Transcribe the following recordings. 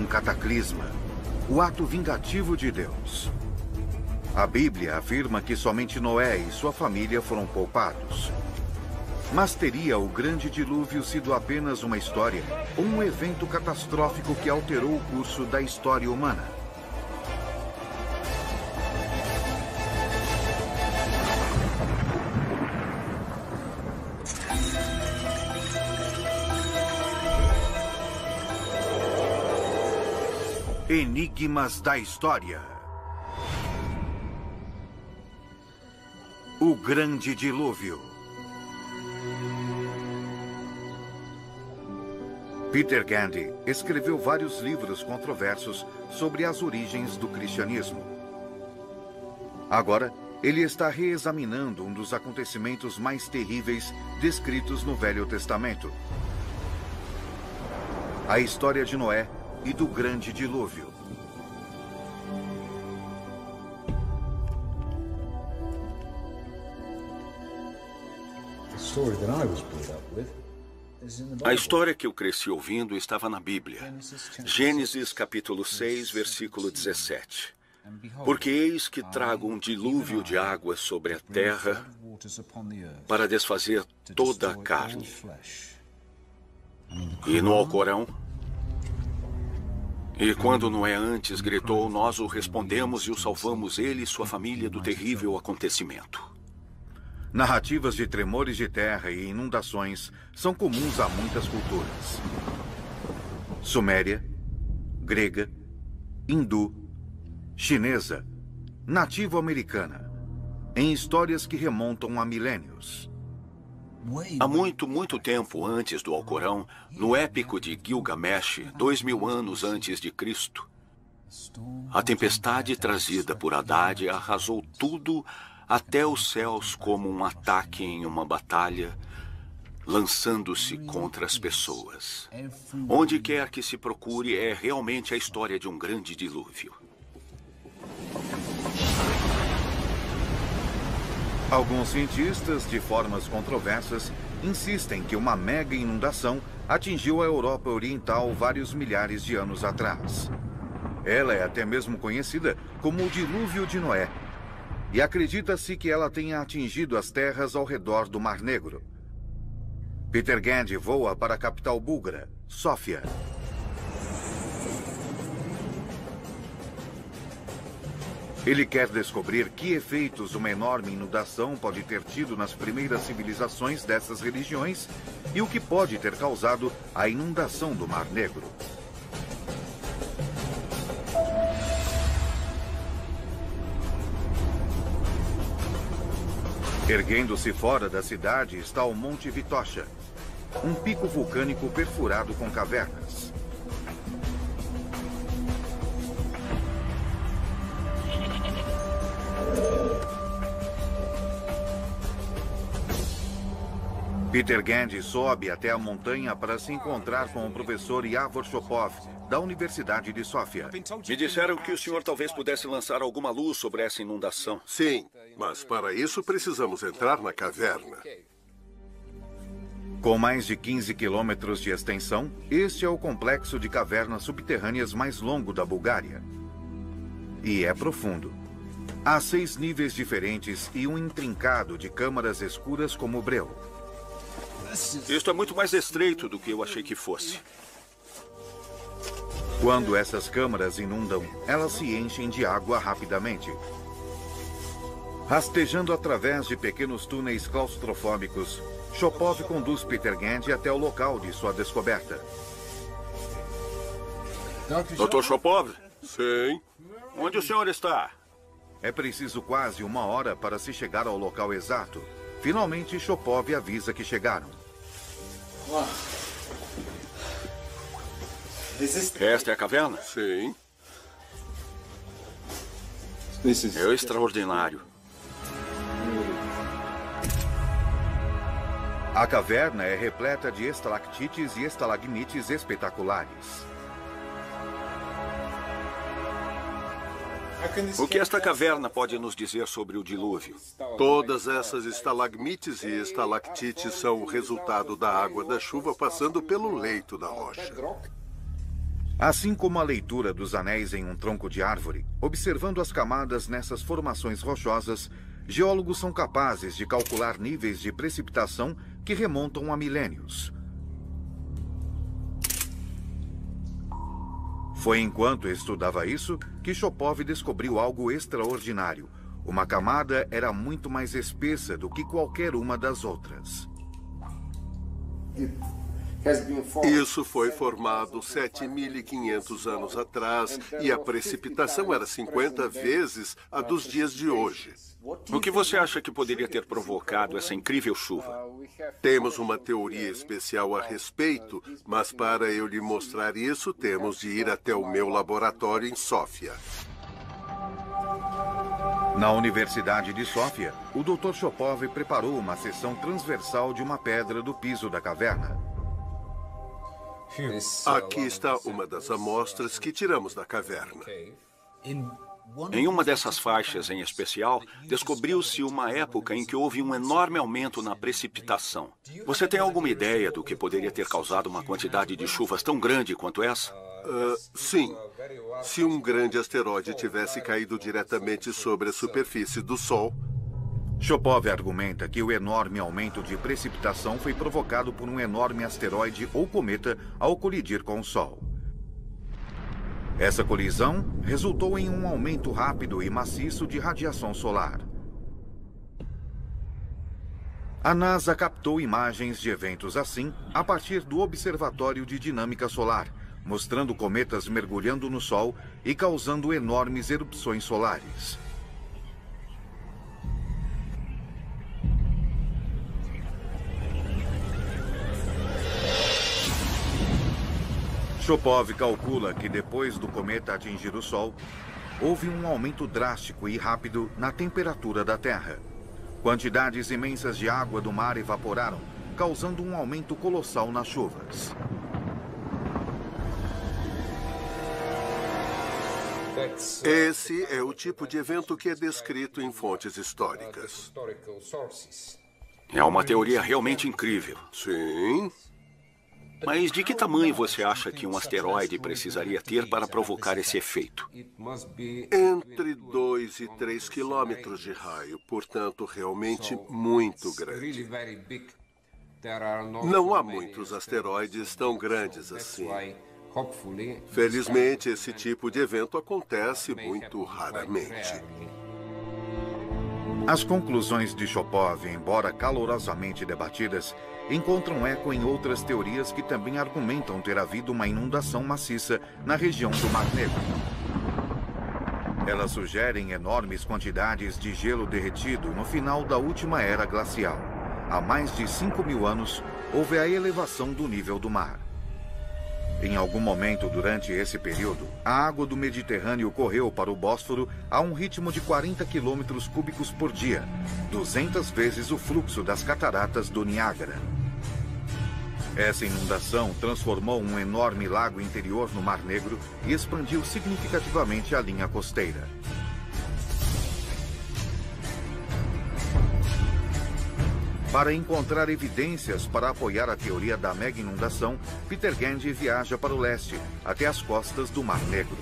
um cataclisma, o ato vingativo de Deus. A Bíblia afirma que somente Noé e sua família foram poupados. Mas teria o grande dilúvio sido apenas uma história ou um evento catastrófico que alterou o curso da história humana? Enigmas da História. O Grande Dilúvio. Peter Gandy escreveu vários livros controversos sobre as origens do cristianismo. Agora, ele está reexaminando um dos acontecimentos mais terríveis descritos no Velho Testamento: a história de Noé e do Grande Dilúvio. A história que eu cresci ouvindo estava na Bíblia. Gênesis capítulo 6, versículo 17. Porque eis que trago um dilúvio de água sobre a terra para desfazer toda a carne. E no Alcorão: e quando Noé antes gritou, nós o respondemos e o salvamos, ele e sua família, do terrível acontecimento. Narrativas de tremores de terra e inundações são comuns a muitas culturas. Suméria, grega, hindu, chinesa, nativo-americana, em histórias que remontam a milênios. Há muito tempo antes do Alcorão, no épico de Gilgamesh, 2000 anos antes de Cristo, a tempestade trazida por Haddad arrasou tudo até os céus como um ataque em uma batalha, lançando-se contra as pessoas. Onde quer que se procure, é realmente a história de um grande dilúvio. Alguns cientistas, de formas controversas, insistem que uma mega inundação atingiu a Europa Oriental vários milhares de anos atrás. Ela é até mesmo conhecida como o Dilúvio de Noé. E acredita-se que ela tenha atingido as terras ao redor do Mar Negro. Peter Gandy voa para a capital búlgara, Sófia. Ele quer descobrir que efeitos uma enorme inundação pode ter tido nas primeiras civilizações dessas religiões e o que pode ter causado a inundação do Mar Negro. Erguendo-se fora da cidade está o Monte Vitocha, um pico vulcânico perfurado com cavernas. Peter Gandy sobe até a montanha para se encontrar com o professor Yavor Shopov, da Universidade de Sófia. Me disseram que o senhor talvez pudesse lançar alguma luz sobre essa inundação. Sim, mas para isso precisamos entrar na caverna. Com mais de 15 quilômetros de extensão, este é o complexo de cavernas subterrâneas mais longo da Bulgária. E é profundo. Há 6 níveis diferentes e um intrincado de câmaras escuras como breu. Isto é muito mais estreito do que eu achei que fosse. Quando essas câmaras inundam, elas se enchem de água rapidamente. Rastejando através de pequenos túneis claustrofóbicos, Shopov conduz Peter Gandy até o local de sua descoberta. Dr. Shopov? Sim. Onde o senhor está? É preciso quase 1 hora para se chegar ao local exato. Finalmente, Shopov avisa que chegaram. Esta é a caverna? Sim. É extraordinário. A caverna é repleta de estalactites e estalagmites espetaculares. O que esta caverna pode nos dizer sobre o dilúvio? Todas essas estalagmites e estalactites são o resultado da água da chuva passando pelo leito da rocha. Assim como a leitura dos anéis em um tronco de árvore, observando as camadas nessas formações rochosas, geólogos são capazes de calcular níveis de precipitação que remontam a milênios. Foi enquanto estudava isso que Chopov descobriu algo extraordinário. Uma camada era muito mais espessa do que qualquer uma das outras. Isso foi formado 7.500 anos atrás e a precipitação era 50 vezes a dos dias de hoje. O que você acha que poderia ter provocado essa incrível chuva? Temos uma teoria especial a respeito, mas para eu lhe mostrar isso, temos de ir até o meu laboratório em Sófia. Na Universidade de Sófia, o Dr. Chopov preparou uma seção transversal de uma pedra do piso da caverna. Aqui está uma das amostras que tiramos da caverna. Em uma dessas faixas em especial, descobriu-se uma época em que houve um enorme aumento na precipitação. Você tem alguma ideia do que poderia ter causado uma quantidade de chuvas tão grande quanto essa? Sim. Se um grande asteroide tivesse caído diretamente sobre a superfície do Sol... Chopov argumenta que o enorme aumento de precipitação foi provocado por um enorme asteroide ou cometa ao colidir com o Sol. Essa colisão resultou em um aumento rápido e maciço de radiação solar. A NASA captou imagens de eventos assim a partir do Observatório de Dinâmica Solar, mostrando cometas mergulhando no Sol e causando enormes erupções solares. Chopov calcula que depois do cometa atingir o Sol, houve um aumento drástico e rápido na temperatura da Terra. Quantidades imensas de água do mar evaporaram, causando um aumento colossal nas chuvas. Esse é o tipo de evento que é descrito em fontes históricas. É uma teoria realmente incrível. Sim. Mas de que tamanho você acha que um asteroide precisaria ter para provocar esse efeito? Entre 2 e 3 quilômetros de raio, portanto, realmente muito grande. Não há muitos asteroides tão grandes assim. Felizmente, esse tipo de evento acontece muito raramente. As conclusões de Chopov, embora calorosamente debatidas, encontram eco em outras teorias que também argumentam ter havido uma inundação maciça na região do Mar Negro. Elas sugerem enormes quantidades de gelo derretido no final da última era glacial. Há mais de 5.000 anos, houve a elevação do nível do mar. Em algum momento durante esse período, a água do Mediterrâneo correu para o Bósforo a um ritmo de 40 quilômetros cúbicos por dia, 200 vezes o fluxo das cataratas do Niágara. Essa inundação transformou um enorme lago interior no Mar Negro e expandiu significativamente a linha costeira. Para encontrar evidências para apoiar a teoria da mega inundação, Peter Gandy viaja para o leste, até as costas do Mar Negro.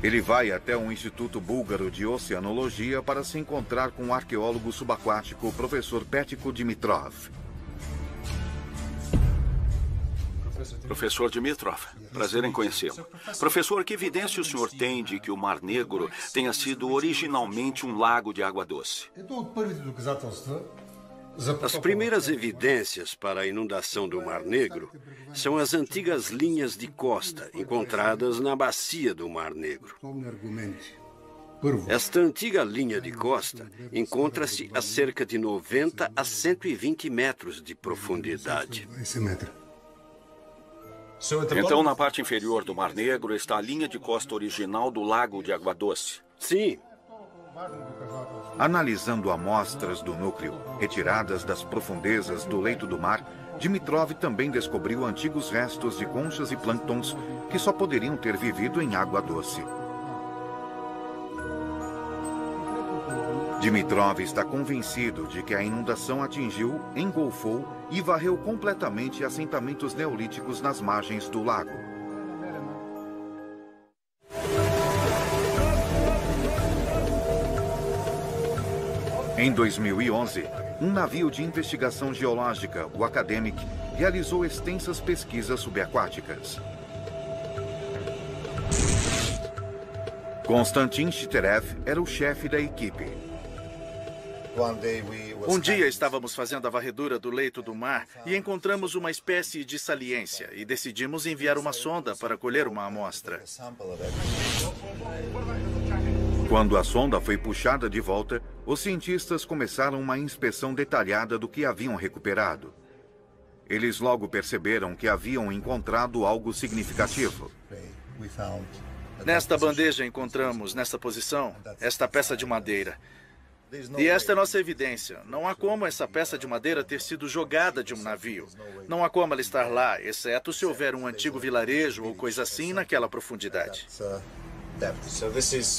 Ele vai até o Instituto Búlgaro de Oceanologia para se encontrar com o arqueólogo subaquático, o professor Petko Dimitrov. Professor Dimitrov, prazer em conhecê-lo. Professor, que evidência o senhor tem de que o Mar Negro tenha sido originalmente um lago de água doce? As primeiras evidências para a inundação do Mar Negro são as antigas linhas de costa encontradas na bacia do Mar Negro. Esta antiga linha de costa encontra-se a cerca de 90 a 120 metros de profundidade. Então, na parte inferior do Mar Negro está a linha de costa original do Lago de Água Doce. Sim. Analisando amostras do núcleo, retiradas das profundezas do leito do mar, Dimitrov também descobriu antigos restos de conchas e plânctons que só poderiam ter vivido em água doce. Dimitrov está convencido de que a inundação atingiu, engolfou e varreu completamente assentamentos neolíticos nas margens do lago. Em 2011, um navio de investigação geológica, o Academic, realizou extensas pesquisas subaquáticas. Konstantin Chiterev era o chefe da equipe. Um dia estávamos fazendo a varredura do leito do mar e encontramos uma espécie de saliência e decidimos enviar uma sonda para colher uma amostra. Quando a sonda foi puxada de volta, os cientistas começaram uma inspeção detalhada do que haviam recuperado. Eles logo perceberam que haviam encontrado algo significativo. Nesta bandeja encontramos, nesta posição, esta peça de madeira. E esta é nossa evidência. Não há como essa peça de madeira ter sido jogada de um navio. Não há como ela estar lá, exceto se houver um antigo vilarejo ou coisa assim naquela profundidade.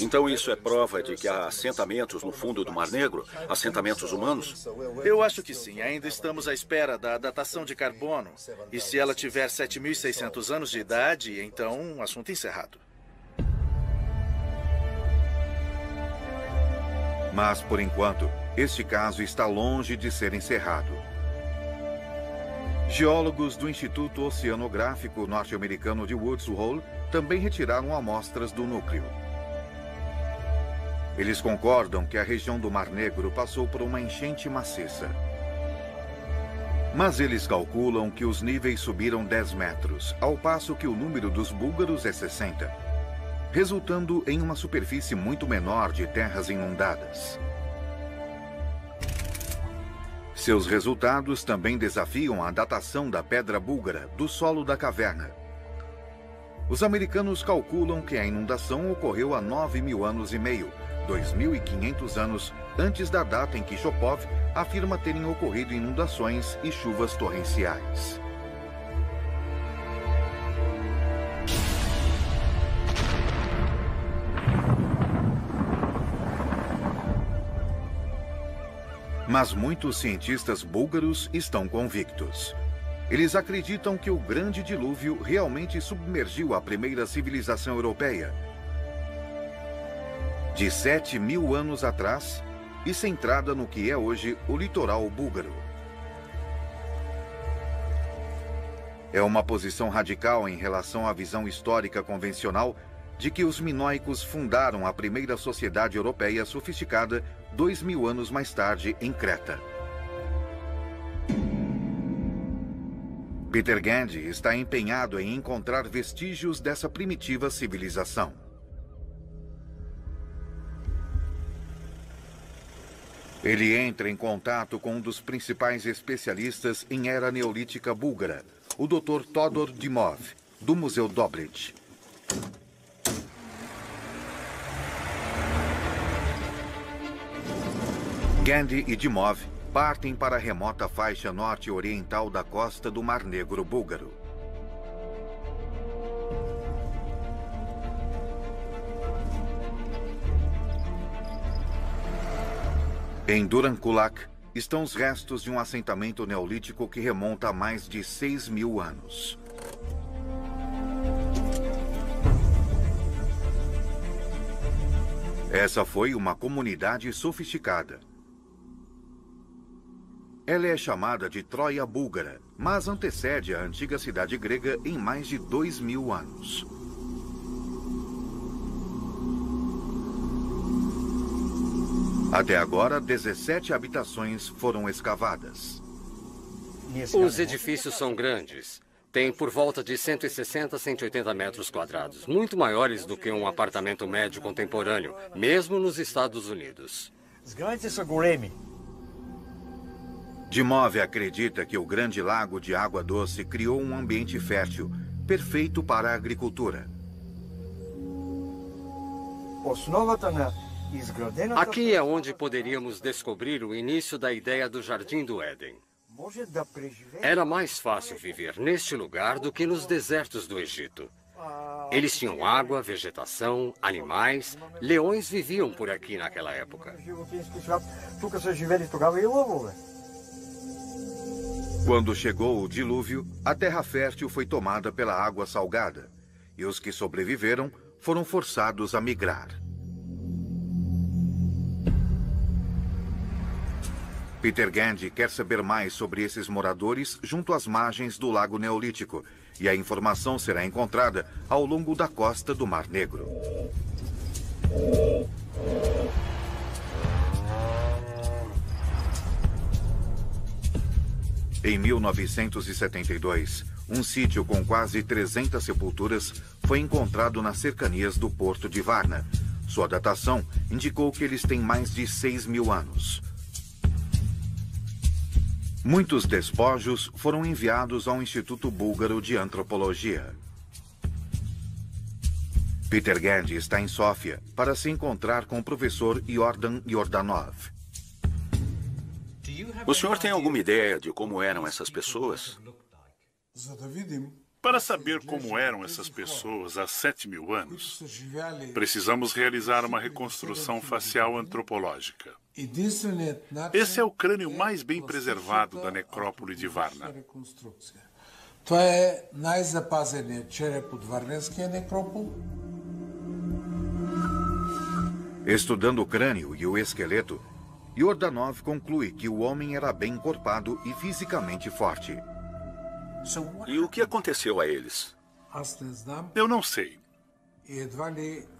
Então isso é prova de que há assentamentos no fundo do Mar Negro? Assentamentos humanos? Eu acho que sim. Ainda estamos à espera da datação de carbono. E se ela tiver 7.600 anos de idade, então assunto encerrado. Mas, por enquanto, este caso está longe de ser encerrado. Geólogos do Instituto Oceanográfico norte-americano de Woods Hole também retiraram amostras do núcleo. Eles concordam que a região do Mar Negro passou por uma enchente maciça. Mas eles calculam que os níveis subiram 10 metros, ao passo que o número dos búlgaros é 60, resultando em uma superfície muito menor de terras inundadas. Seus resultados também desafiam a datação da pedra búlgara do solo da caverna. Os americanos calculam que a inundação ocorreu há 9.000 anos e meio, 2.500 anos antes da data em que Shopov afirma terem ocorrido inundações e chuvas torrenciais. Mas muitos cientistas búlgaros estão convictos. Eles acreditam que o grande dilúvio realmente submergiu a primeira civilização europeia de 7.000 anos atrás e centrada no que é hoje o litoral búlgaro. É uma posição radical em relação à visão histórica convencional de que os minoicos fundaram a primeira sociedade europeia sofisticada 2.000 anos mais tarde em Creta. Peter Gandy está empenhado em encontrar vestígios dessa primitiva civilização. Ele entra em contato com um dos principais especialistas em era neolítica búlgara, o Dr. Todor Dimov, do Museu Dobrit. Gandy e Dimov partem para a remota faixa norte-oriental da costa do Mar Negro búlgaro. Em Durankulak estão os restos de um assentamento neolítico que remonta a mais de 6.000 anos. Essa foi uma comunidade sofisticada. Ela é chamada de Troia búlgara, mas antecede a antiga cidade grega em mais de 2.000 anos. Até agora, 17 habitações foram escavadas. Os edifícios são grandes. Tem por volta de 160 a 180 metros quadrados, muito maiores do que um apartamento médio contemporâneo, mesmo nos Estados Unidos. Dimov acredita que o Grande Lago de Água Doce criou um ambiente fértil, perfeito para a agricultura. Aqui é onde poderíamos descobrir o início da ideia do Jardim do Éden. Era mais fácil viver neste lugar do que nos desertos do Egito. Eles tinham água, vegetação, animais. Leões viviam por aqui naquela época. Quando chegou o dilúvio, a terra fértil foi tomada pela água salgada, e os que sobreviveram foram forçados a migrar. Peter Gandy quer saber mais sobre esses moradores junto às margens do Lago Neolítico, e a informação será encontrada ao longo da costa do Mar Negro. Em 1972, um sítio com quase 300 sepulturas foi encontrado nas cercanias do porto de Varna. Sua datação indicou que eles têm mais de 6.000 anos. Muitos despojos foram enviados ao Instituto Búlgaro de Antropologia. Peter Gandy está em Sófia para se encontrar com o professor Yordan Yordanov. O senhor tem alguma ideia de como eram essas pessoas? Para saber como eram essas pessoas há 7.000 anos, precisamos realizar uma reconstrução facial antropológica. Esse é o crânio mais bem preservado da necrópole de Varna. Estudando o crânio e o esqueleto, Yordanov conclui que o homem era bem encorpado e fisicamente forte. E o que aconteceu a eles? Eu não sei.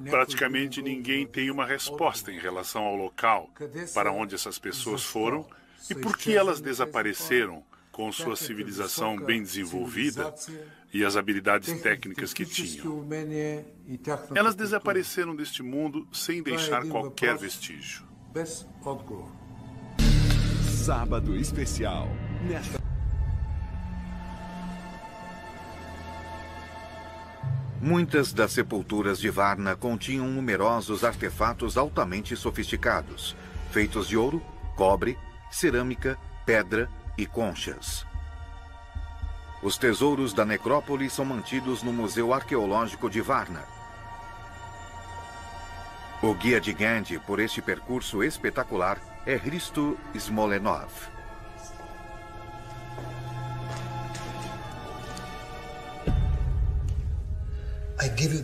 Praticamente ninguém tem uma resposta em relação ao local para onde essas pessoas foram e por que elas desapareceram com sua civilização bem desenvolvida e as habilidades técnicas que tinham. Elas desapareceram deste mundo sem deixar qualquer vestígio. Sábado especial. Muitas das sepulturas de Varna continham numerosos artefatos altamente sofisticados, feitos de ouro, cobre, cerâmica, pedra e conchas. Os tesouros da necrópole são mantidos no Museu Arqueológico de Varna. O guia de Gandy por este percurso espetacular é Hristo Smolenov.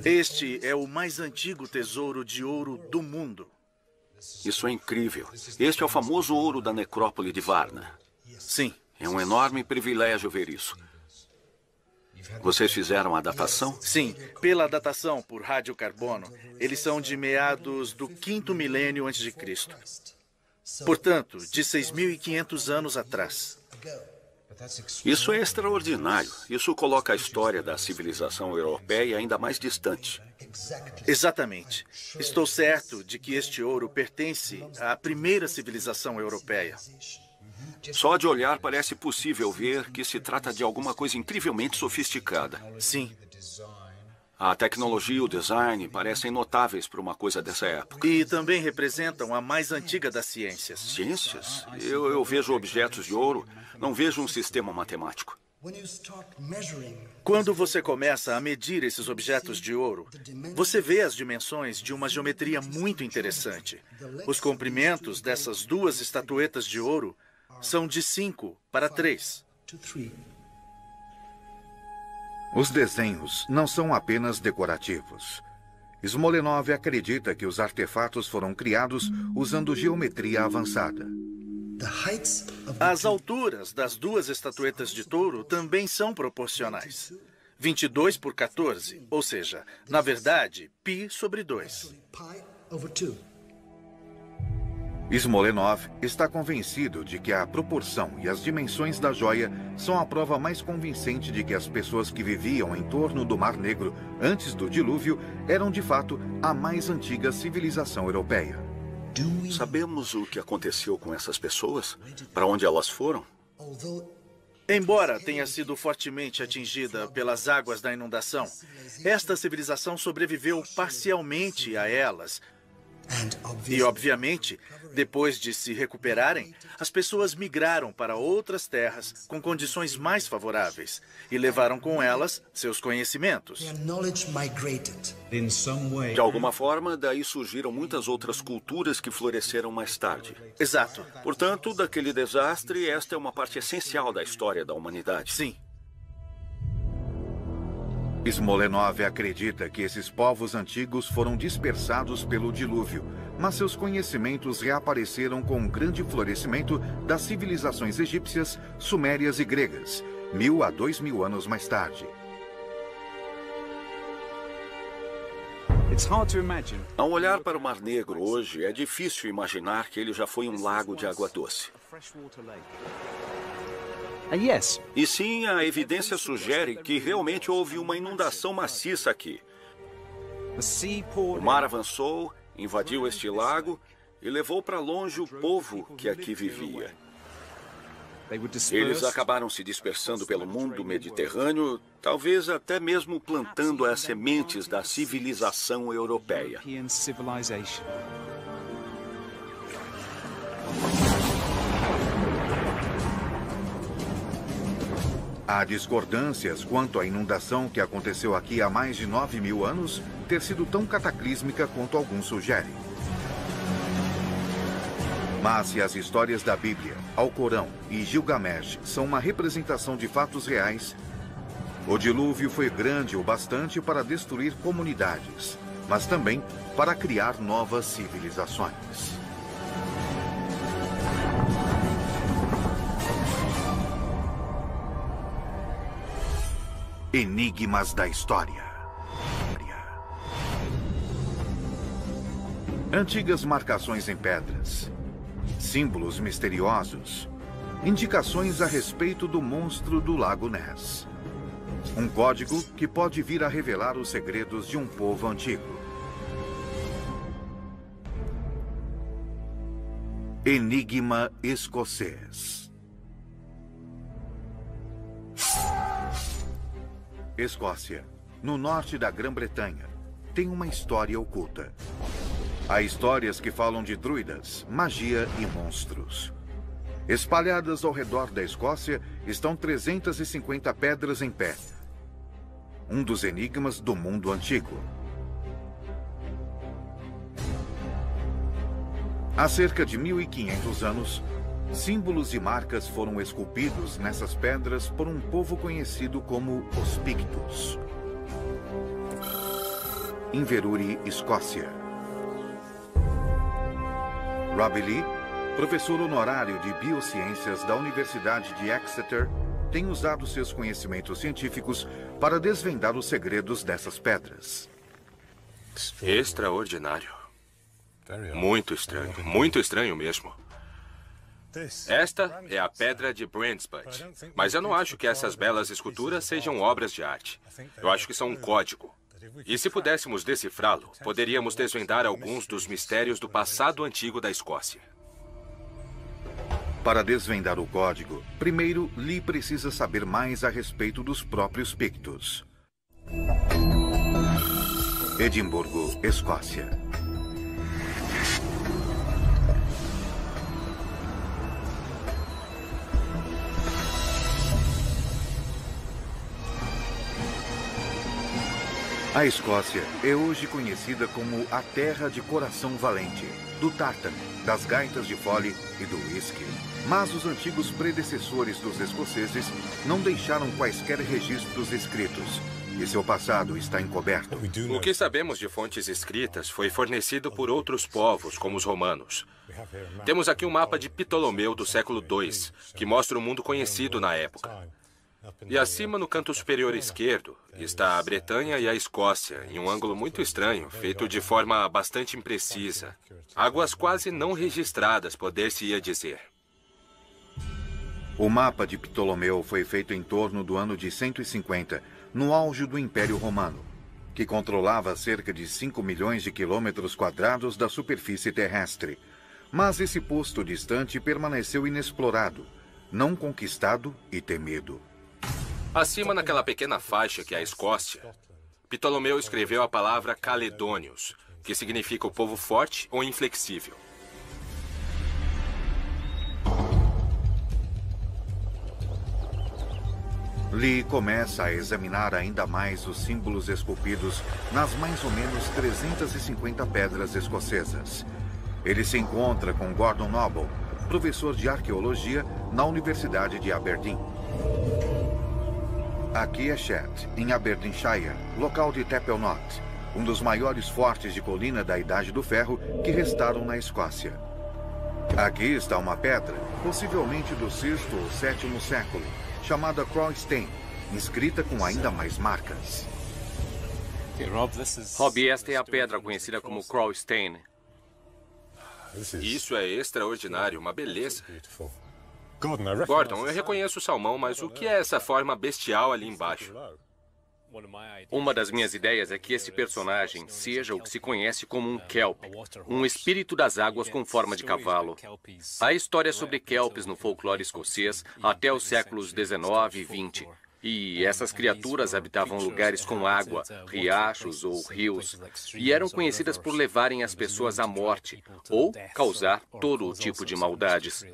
Este é o mais antigo tesouro de ouro do mundo. Isso é incrível. Este é o famoso ouro da necrópole de Varna. Sim. É um enorme privilégio ver isso. Vocês fizeram a datação? Sim, pela datação por radiocarbono, eles são de meados do 5º milênio antes de Cristo. Portanto, de 6.500 anos atrás. Isso é extraordinário. Isso coloca a história da civilização europeia ainda mais distante. Exatamente. Estou certo de que este ouro pertence à primeira civilização europeia. Só de olhar parece possível ver que se trata de alguma coisa incrivelmente sofisticada. Sim. A tecnologia e o design parecem notáveis para uma coisa dessa época. E também representam a mais antiga das ciências. Ciências? Eu vejo objetos de ouro, não vejo um sistema matemático. Quando você começa a medir esses objetos de ouro, você vê as dimensões de uma geometria muito interessante. Os comprimentos dessas duas estatuetas de ouro são de 5 para 3. Os desenhos não são apenas decorativos. Smolenov acredita que os artefatos foram criados usando geometria avançada. As alturas das duas estatuetas de touro também são proporcionais. 22 por 14, ou seja, na verdade, π sobre 2. Smolenov está convencido de que a proporção e as dimensões da joia são a prova mais convincente de que as pessoas que viviam em torno do Mar Negro antes do dilúvio eram, de fato, a mais antiga civilização europeia. Sabemos o que aconteceu com essas pessoas? Para onde elas foram? Embora tenha sido fortemente atingida pelas águas da inundação, esta civilização sobreviveu parcialmente a elas. E, obviamente, depois de se recuperarem, as pessoas migraram para outras terras com condições mais favoráveis e levaram com elas seus conhecimentos. De alguma forma, daí surgiram muitas outras culturas que floresceram mais tarde. Exato. Portanto, daquele desastre, esta é uma parte essencial da história da humanidade. Sim. Smolenov acredita que esses povos antigos foram dispersados pelo dilúvio, mas seus conhecimentos reapareceram com um grande florescimento das civilizações egípcias, sumérias e gregas, 1000 a 2000 anos mais tarde. Ao olhar para o Mar Negro hoje, é difícil imaginar que ele já foi um lago de água doce. E sim, a evidência sugere que realmente houve uma inundação maciça aqui. O mar avançou, invadiu este lago e levou para longe o povo que aqui vivia. Eles acabaram se dispersando pelo mundo mediterrâneo, talvez até mesmo plantando as sementes da civilização europeia. Há discordâncias quanto à inundação que aconteceu aqui há mais de 9.000 anos ter sido tão cataclísmica quanto alguns sugerem. Mas se as histórias da Bíblia, Alcorão e Gilgamesh são uma representação de fatos reais, o dilúvio foi grande o bastante para destruir comunidades, mas também para criar novas civilizações. Enigmas da história. Antigas marcações em pedras, símbolos misteriosos, indicações a respeito do monstro do Lago Ness. Um código que pode vir a revelar os segredos de um povo antigo. Enigma escocês. Escócia, no norte da Grã-Bretanha, tem uma história oculta. Há histórias que falam de druidas, magia e monstros. Espalhadas ao redor da Escócia estão 350 pedras em pé. Um dos enigmas do mundo antigo. Há cerca de 1500 anos, símbolos e marcas foram esculpidos nessas pedras por um povo conhecido como os Pictos. Inverurie, Escócia. Robbie Lee, professor honorário de Biociências da Universidade de Exeter, tem usado seus conhecimentos científicos para desvendar os segredos dessas pedras. Extraordinário. Muito estranho mesmo. Esta é a pedra de Brandsbury, mas eu não acho que essas belas esculturas sejam obras de arte. Eu acho que são um código. E se pudéssemos decifrá-lo, poderíamos desvendar alguns dos mistérios do passado antigo da Escócia. Para desvendar o código, primeiro Lee precisa saber mais a respeito dos próprios Pictos. Edimburgo, Escócia. A Escócia é hoje conhecida como a terra de coração valente, do tártaro, das gaitas de fole e do whisky. Mas os antigos predecessores dos escoceses não deixaram quaisquer registros escritos, e seu passado está encoberto. O que sabemos de fontes escritas foi fornecido por outros povos, como os romanos. Temos aqui um mapa de Ptolomeu do século II, que mostra o mundo conhecido na época. E acima, no canto superior esquerdo, está a Bretanha e a Escócia, em um ângulo muito estranho, feito de forma bastante imprecisa. Águas quase não registradas, poder-se-ia dizer. O mapa de Ptolomeu foi feito em torno do ano de 150, no auge do Império Romano, que controlava cerca de 5 milhões de quilômetros quadrados da superfície terrestre. Mas esse posto distante permaneceu inexplorado, não conquistado e temido. Acima, naquela pequena faixa que é a Escócia, Ptolomeu escreveu a palavra Caledônios, que significa o povo forte ou inflexível. Lee começa a examinar ainda mais os símbolos esculpidos nas mais ou menos 350 pedras escocesas. Ele se encontra com Gordon Noble, professor de arqueologia na Universidade de Aberdeen. Aqui é Shet, em Aberdeenshire, local de Teppel Knot, um dos maiores fortes de colina da Idade do Ferro que restaram na Escócia. Aqui está uma pedra, possivelmente do 6º ou 7º século, chamada Croystein, inscrita com ainda mais marcas. Rob, esta é a pedra conhecida como Croystein. Isso é extraordinário, uma beleza. Gordon, eu reconheço o salmão, mas o que é essa forma bestial ali embaixo? Uma das minhas ideias é que esse personagem seja o que se conhece como um kelp, um espírito das águas com forma de cavalo. Há histórias sobre kelps no folclore escocês até os séculos 19 e 20. E essas criaturas habitavam lugares com água, riachos ou rios, e eram conhecidas por levarem as pessoas à morte ou causar todo o tipo de maldades.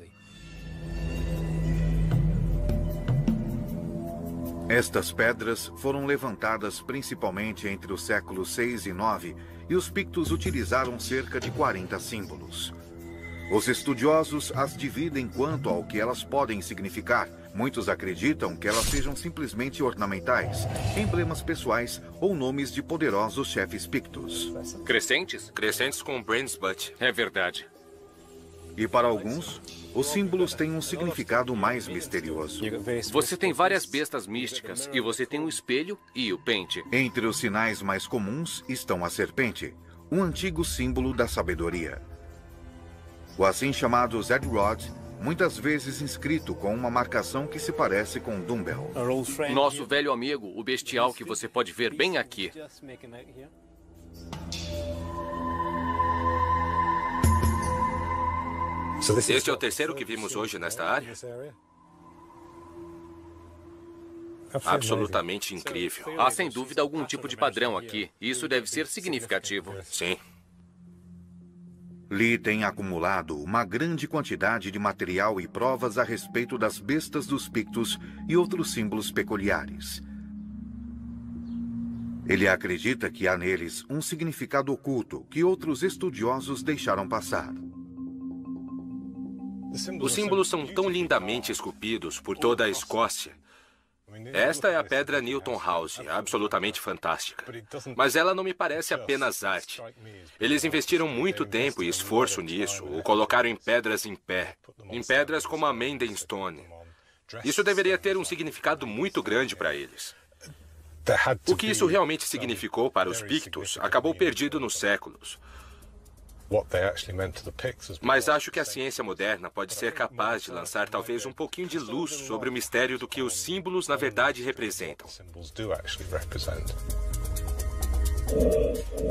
Estas pedras foram levantadas principalmente entre os séculos 6 e 9 e os Pictos utilizaram cerca de 40 símbolos. Os estudiosos as dividem quanto ao que elas podem significar. Muitos acreditam que elas sejam simplesmente ornamentais, emblemas pessoais ou nomes de poderosos chefes Pictos. Crescentes? Crescentes com Brands Butt. É verdade. E para alguns, os símbolos têm um significado mais misterioso. Você tem várias bestas místicas e você tem o espelho e o pente. Entre os sinais mais comuns estão a serpente, um antigo símbolo da sabedoria. O assim chamado Zed Rod, muitas vezes inscrito com uma marcação que se parece com Dumbbell. Nosso velho amigo, o bestial que você pode ver bem aqui. Este é o terceiro que vimos hoje nesta área? Absolutamente incrível. Há sem dúvida algum tipo de padrão aqui. Isso deve ser significativo. Sim. Lee tem acumulado uma grande quantidade de material e provas a respeito das bestas dos Pictos e outros símbolos peculiares. Ele acredita que há neles um significado oculto que outros estudiosos deixaram passar. Os símbolos são tão lindamente esculpidos por toda a Escócia. Esta é a pedra Newton House, absolutamente fantástica. Mas ela não me parece apenas arte. Eles investiram muito tempo e esforço nisso, o colocaram em pedras em pé, em pedras como a Maiden Stone. Isso deveria ter um significado muito grande para eles. O que isso realmente significou para os Pictos acabou perdido nos séculos. Mas acho que a ciência moderna pode ser capaz de lançar talvez um pouquinho de luz sobre o mistério do que os símbolos na verdade representam.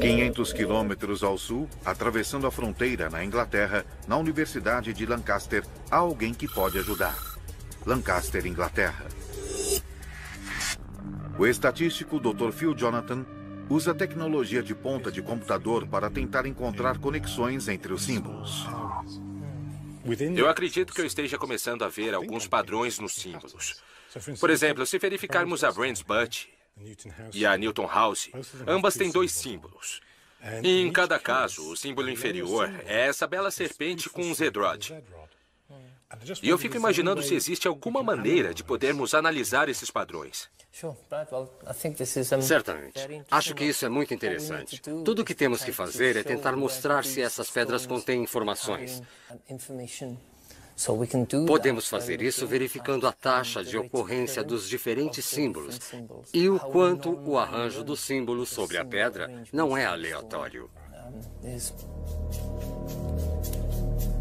500 quilômetros ao sul, atravessando a fronteira na Inglaterra, na Universidade de Lancaster, há alguém que pode ajudar. Lancaster, Inglaterra. O estatístico Dr. Phil Jonathan usa tecnologia de ponta de computador para tentar encontrar conexões entre os símbolos. Eu acredito que eu esteja começando a ver alguns padrões nos símbolos. Por exemplo, se verificarmos a Brands Butt e a Newton House, ambas têm dois símbolos. E em cada caso, o símbolo inferior é essa bela serpente com um Zedrod. E eu fico imaginando se existe alguma maneira de podermos analisar esses padrões. Certamente. Acho que isso é muito interessante. Tudo o que temos que fazer é tentar mostrar se essas pedras contêm informações. Podemos fazer isso verificando a taxa de ocorrência dos diferentes símbolos e o quanto o arranjo dos símbolos sobre a pedra não é aleatório.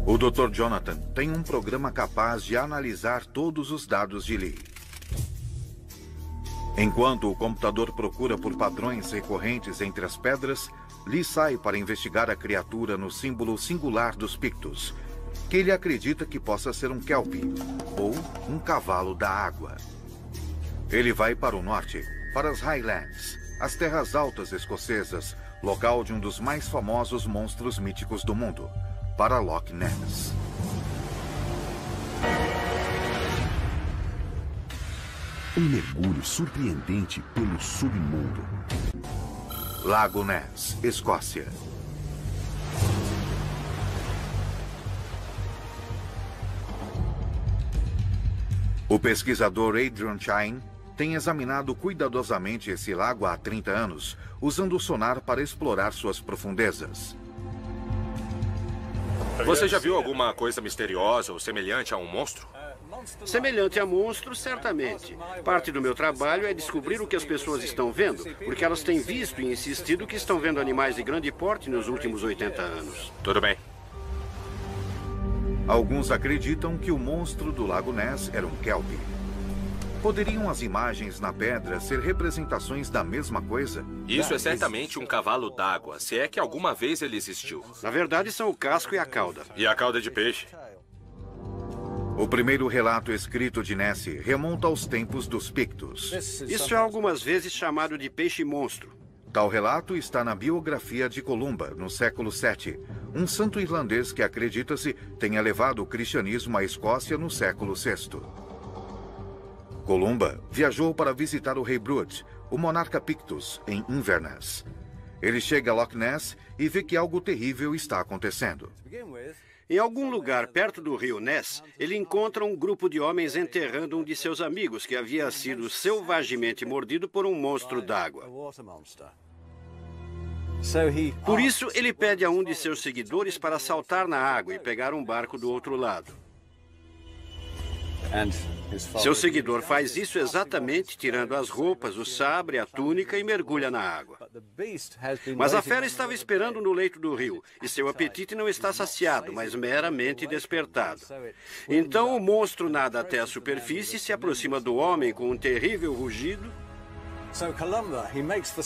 O Dr. Jonathan tem um programa capaz de analisar todos os dados de Lee. Enquanto o computador procura por padrões recorrentes entre as pedras, Lee sai para investigar a criatura no símbolo singular dos Pictos, que ele acredita que possa ser um kelp, ou um cavalo da água. Ele vai para o norte, para as Highlands, as terras altas escocesas, local de um dos mais famosos monstros míticos do mundo, para Loch Ness. Um mergulho surpreendente pelo submundo. Lago Ness, Escócia. O pesquisador Adrian Chine tem examinado cuidadosamente esse lago há 30 anos, usando o sonar para explorar suas profundezas. Você já viu alguma coisa misteriosa ou semelhante a um monstro? Semelhante a monstros, certamente. Parte do meu trabalho é descobrir o que as pessoas estão vendo, porque elas têm visto e insistido que estão vendo animais de grande porte nos últimos 80 anos. Tudo bem. Alguns acreditam que o monstro do Lago Ness era um kelp. Poderiam as imagens na pedra ser representações da mesma coisa? Isso é certamente um cavalo d'água, se é que alguma vez ele existiu. Na verdade, são o casco e a cauda. E a cauda de peixe? O primeiro relato escrito de Nessie remonta aos tempos dos Pictos. Isso é algumas vezes chamado de peixe-monstro. Tal relato está na biografia de Columba, no século VII, um santo irlandês que acredita-se tenha levado o cristianismo à Escócia no século VI. Columba viajou para visitar o rei Brut, o monarca Pictus, em Inverness. Ele chega a Loch Ness e vê que algo terrível está acontecendo. Em algum lugar perto do rio Ness, ele encontra um grupo de homens enterrando um de seus amigos que havia sido selvagemente mordido por um monstro d'água. Por isso, ele pede a um de seus seguidores para saltar na água e pegar um barco do outro lado. Seu seguidor faz isso exatamente tirando as roupas, o sabre, a túnica e mergulha na água. Mas a fera estava esperando no leito do rio, e seu apetite não está saciado, mas meramente despertado. Então o monstro nada até a superfície, se aproxima do homem com um terrível rugido.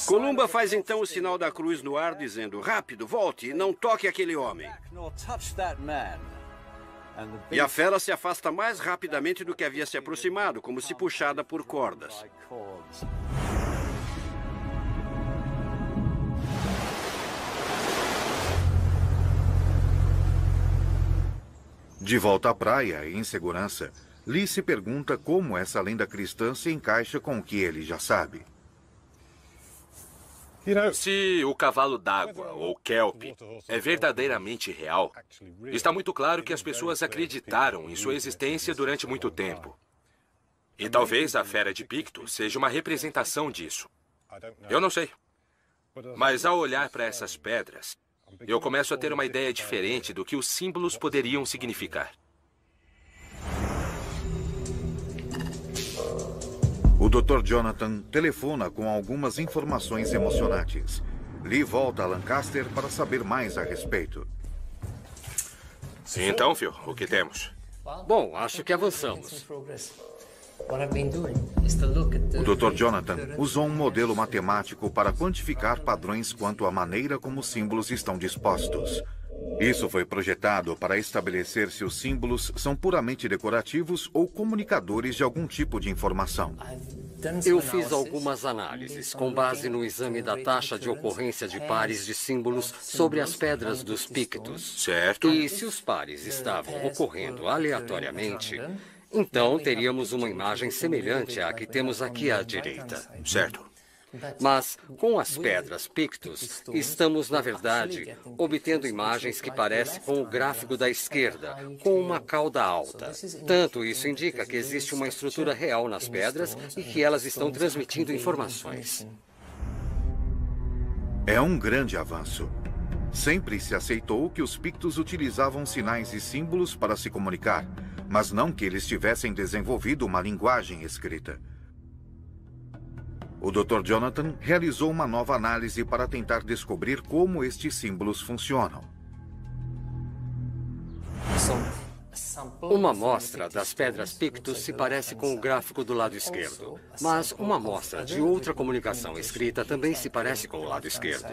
Columba faz então o sinal da cruz no ar, dizendo: rápido, volte e não toque aquele homem. E a fera se afasta mais rapidamente do que havia se aproximado, como se puxada por cordas. De volta à praia, em segurança, Lee se pergunta como essa lenda cristã se encaixa com o que ele já sabe. Se o cavalo d'água, ou kelp, é verdadeiramente real, está muito claro que as pessoas acreditaram em sua existência durante muito tempo. E talvez a fera de Picto seja uma representação disso. Eu não sei. Mas ao olhar para essas pedras, eu começo a ter uma ideia diferente do que os símbolos poderiam significar. O Dr. Jonathan telefona com algumas informações emocionantes. Lee volta a Lancaster para saber mais a respeito. Então, Phil, o que temos? Bom, acho que avançamos. O Dr. Jonathan usou um modelo matemático para quantificar padrões quanto à maneira como os símbolos estão dispostos. Isso foi projetado para estabelecer se os símbolos são puramente decorativos ou comunicadores de algum tipo de informação. Eu fiz algumas análises com base no exame da taxa de ocorrência de pares de símbolos sobre as pedras dos Pictos. Certo. E se os pares estavam ocorrendo aleatoriamente, então teríamos uma imagem semelhante à que temos aqui à direita. Certo. Mas, com as pedras Pictos, estamos, na verdade, obtendo imagens que parecem com o gráfico da esquerda, com uma cauda alta. Tanto isso indica que existe uma estrutura real nas pedras e que elas estão transmitindo informações. É um grande avanço. Sempre se aceitou que os Pictos utilizavam sinais e símbolos para se comunicar, mas não que eles tivessem desenvolvido uma linguagem escrita. O Dr. Jonathan realizou uma nova análise para tentar descobrir como estes símbolos funcionam. Uma amostra das pedras Pictos se parece com o gráfico do lado esquerdo, mas uma amostra de outra comunicação escrita também se parece com o lado esquerdo.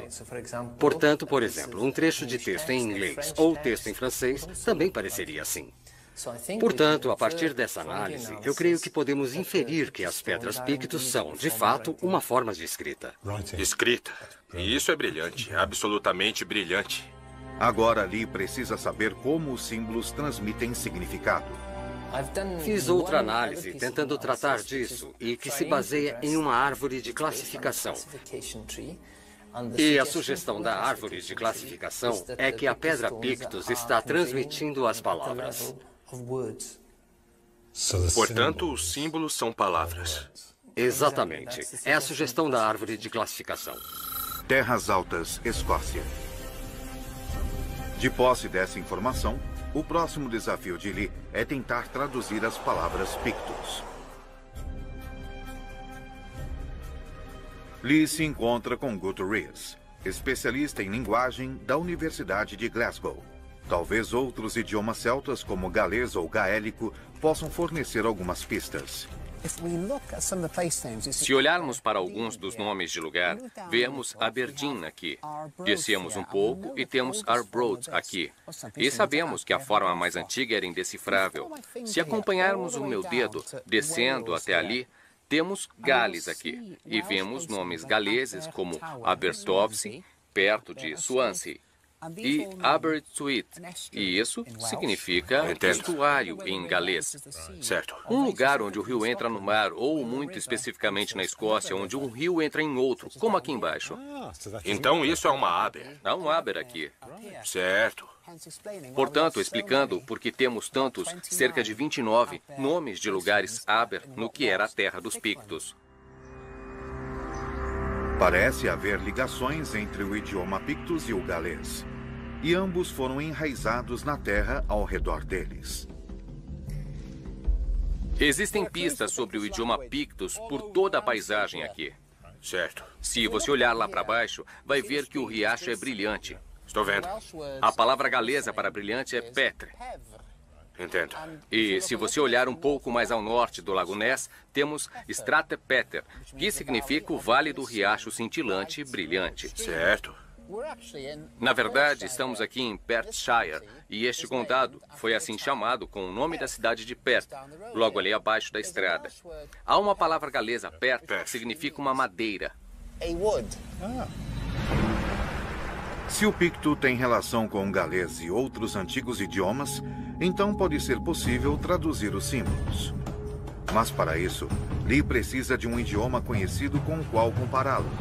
Portanto, por exemplo, um trecho de texto em inglês ou texto em francês também pareceria assim. Portanto, a partir dessa análise, eu creio que podemos inferir que as pedras Pictos são, de fato, uma forma de escrita. Escrita. E isso é brilhante, absolutamente brilhante. Agora Lee precisa saber como os símbolos transmitem significado. Fiz outra análise tentando tratar disso e que se baseia em uma árvore de classificação. E a sugestão da árvore de classificação é que a pedra Pictos está transmitindo as palavras. Portanto, os símbolos são palavras. Exatamente. É a sugestão da árvore de classificação. Terras Altas, Escócia. De posse dessa informação, o próximo desafio de Lee é tentar traduzir as palavras Pictos. Lee se encontra com Guto Rees, especialista em linguagem da Universidade de Glasgow. Talvez outros idiomas celtas, como galês ou gaélico, possam fornecer algumas pistas. Se olharmos para alguns dos nomes de lugar, vemos Aberdeen aqui. Descemos um pouco e temos Arbroath aqui. E sabemos que a forma mais antiga era indecifrável. Se acompanharmos o meu dedo descendo até ali, temos Gales aqui. E vemos nomes galeses como Abertofse, perto de Swansea, e Aberystwyth, e isso significa estuário em galês. Certo. Um lugar onde o rio entra no mar, ou muito especificamente na Escócia, onde um rio entra em outro, como aqui embaixo. Então isso é uma Aber. Há um Aber aqui. Certo. Portanto, explicando por que temos tantos, cerca de 29 nomes de lugares Aber no que era a terra dos Pictos. Parece haver ligações entre o idioma Pictos e o galês, e ambos foram enraizados na terra ao redor deles. Existem pistas sobre o idioma Pictos por toda a paisagem aqui. Certo. Se você olhar lá para baixo, vai ver que o riacho é brilhante. Estou vendo. A palavra galesa para brilhante é petre. Entendo. E se você olhar um pouco mais ao norte do Lago Ness, temos Strate Peter, que significa o Vale do Riacho Cintilante e Brilhante. Certo. Na verdade, estamos aqui em Perthshire, e este condado foi assim chamado com o nome da cidade de Perth, logo ali abaixo da estrada. Há uma palavra galesa, Perth, que significa uma madeira. Se o Picto tem relação com o galês e outros antigos idiomas, então pode ser possível traduzir os símbolos. Mas para isso, Lee precisa de um idioma conhecido com o qual compará-lo.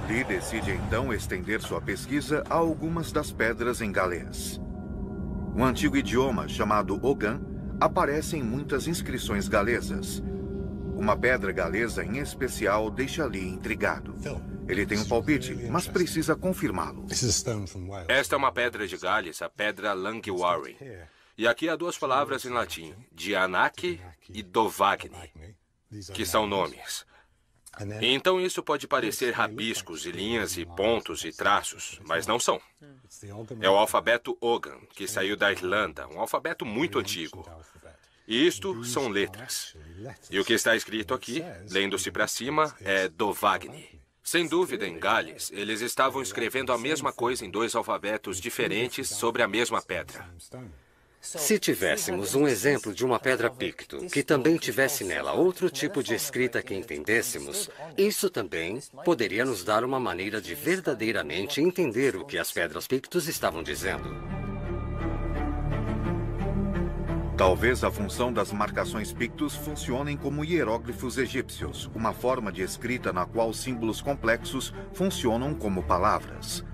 Lee decide então estender sua pesquisa a algumas das pedras em galês. Um antigo idioma chamado Ogan aparece em muitas inscrições galesas. Uma pedra galesa em especial deixa Lee intrigado. Ele tem um palpite, mas precisa confirmá-lo. Esta é uma pedra de Gales, a pedra Langhwarry. E aqui há duas palavras em latim, Dianac e Dovagni, que são nomes. E então isso pode parecer rabiscos e linhas e pontos e traços, mas não são. É o alfabeto Ogan, que saiu da Irlanda, um alfabeto muito antigo. E isto são letras. E o que está escrito aqui, lendo-se para cima, é Dovagni. Sem dúvida, em Gales, eles estavam escrevendo a mesma coisa em dois alfabetos diferentes sobre a mesma pedra. Se tivéssemos um exemplo de uma pedra Picto, que também tivesse nela outro tipo de escrita que entendêssemos, isso também poderia nos dar uma maneira de verdadeiramente entender o que as pedras Pictos estavam dizendo. Talvez a função das marcações Pictos funcionem como hieróglifos egípcios, uma forma de escrita na qual símbolos complexos funcionam como palavras.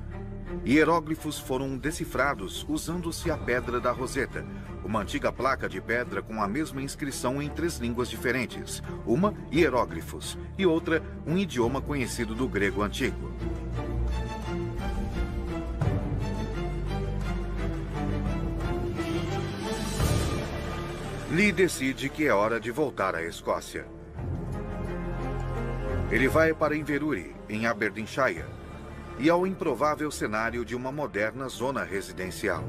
Hieróglifos foram decifrados usando-se a Pedra da Roseta, uma antiga placa de pedra com a mesma inscrição em 3 línguas diferentes. Uma, hieróglifos, e outra, um idioma conhecido do grego antigo. Lee decide que é hora de voltar à Escócia. Ele vai para Inverurie, em Aberdeenshire, e ao improvável cenário de uma moderna zona residencial.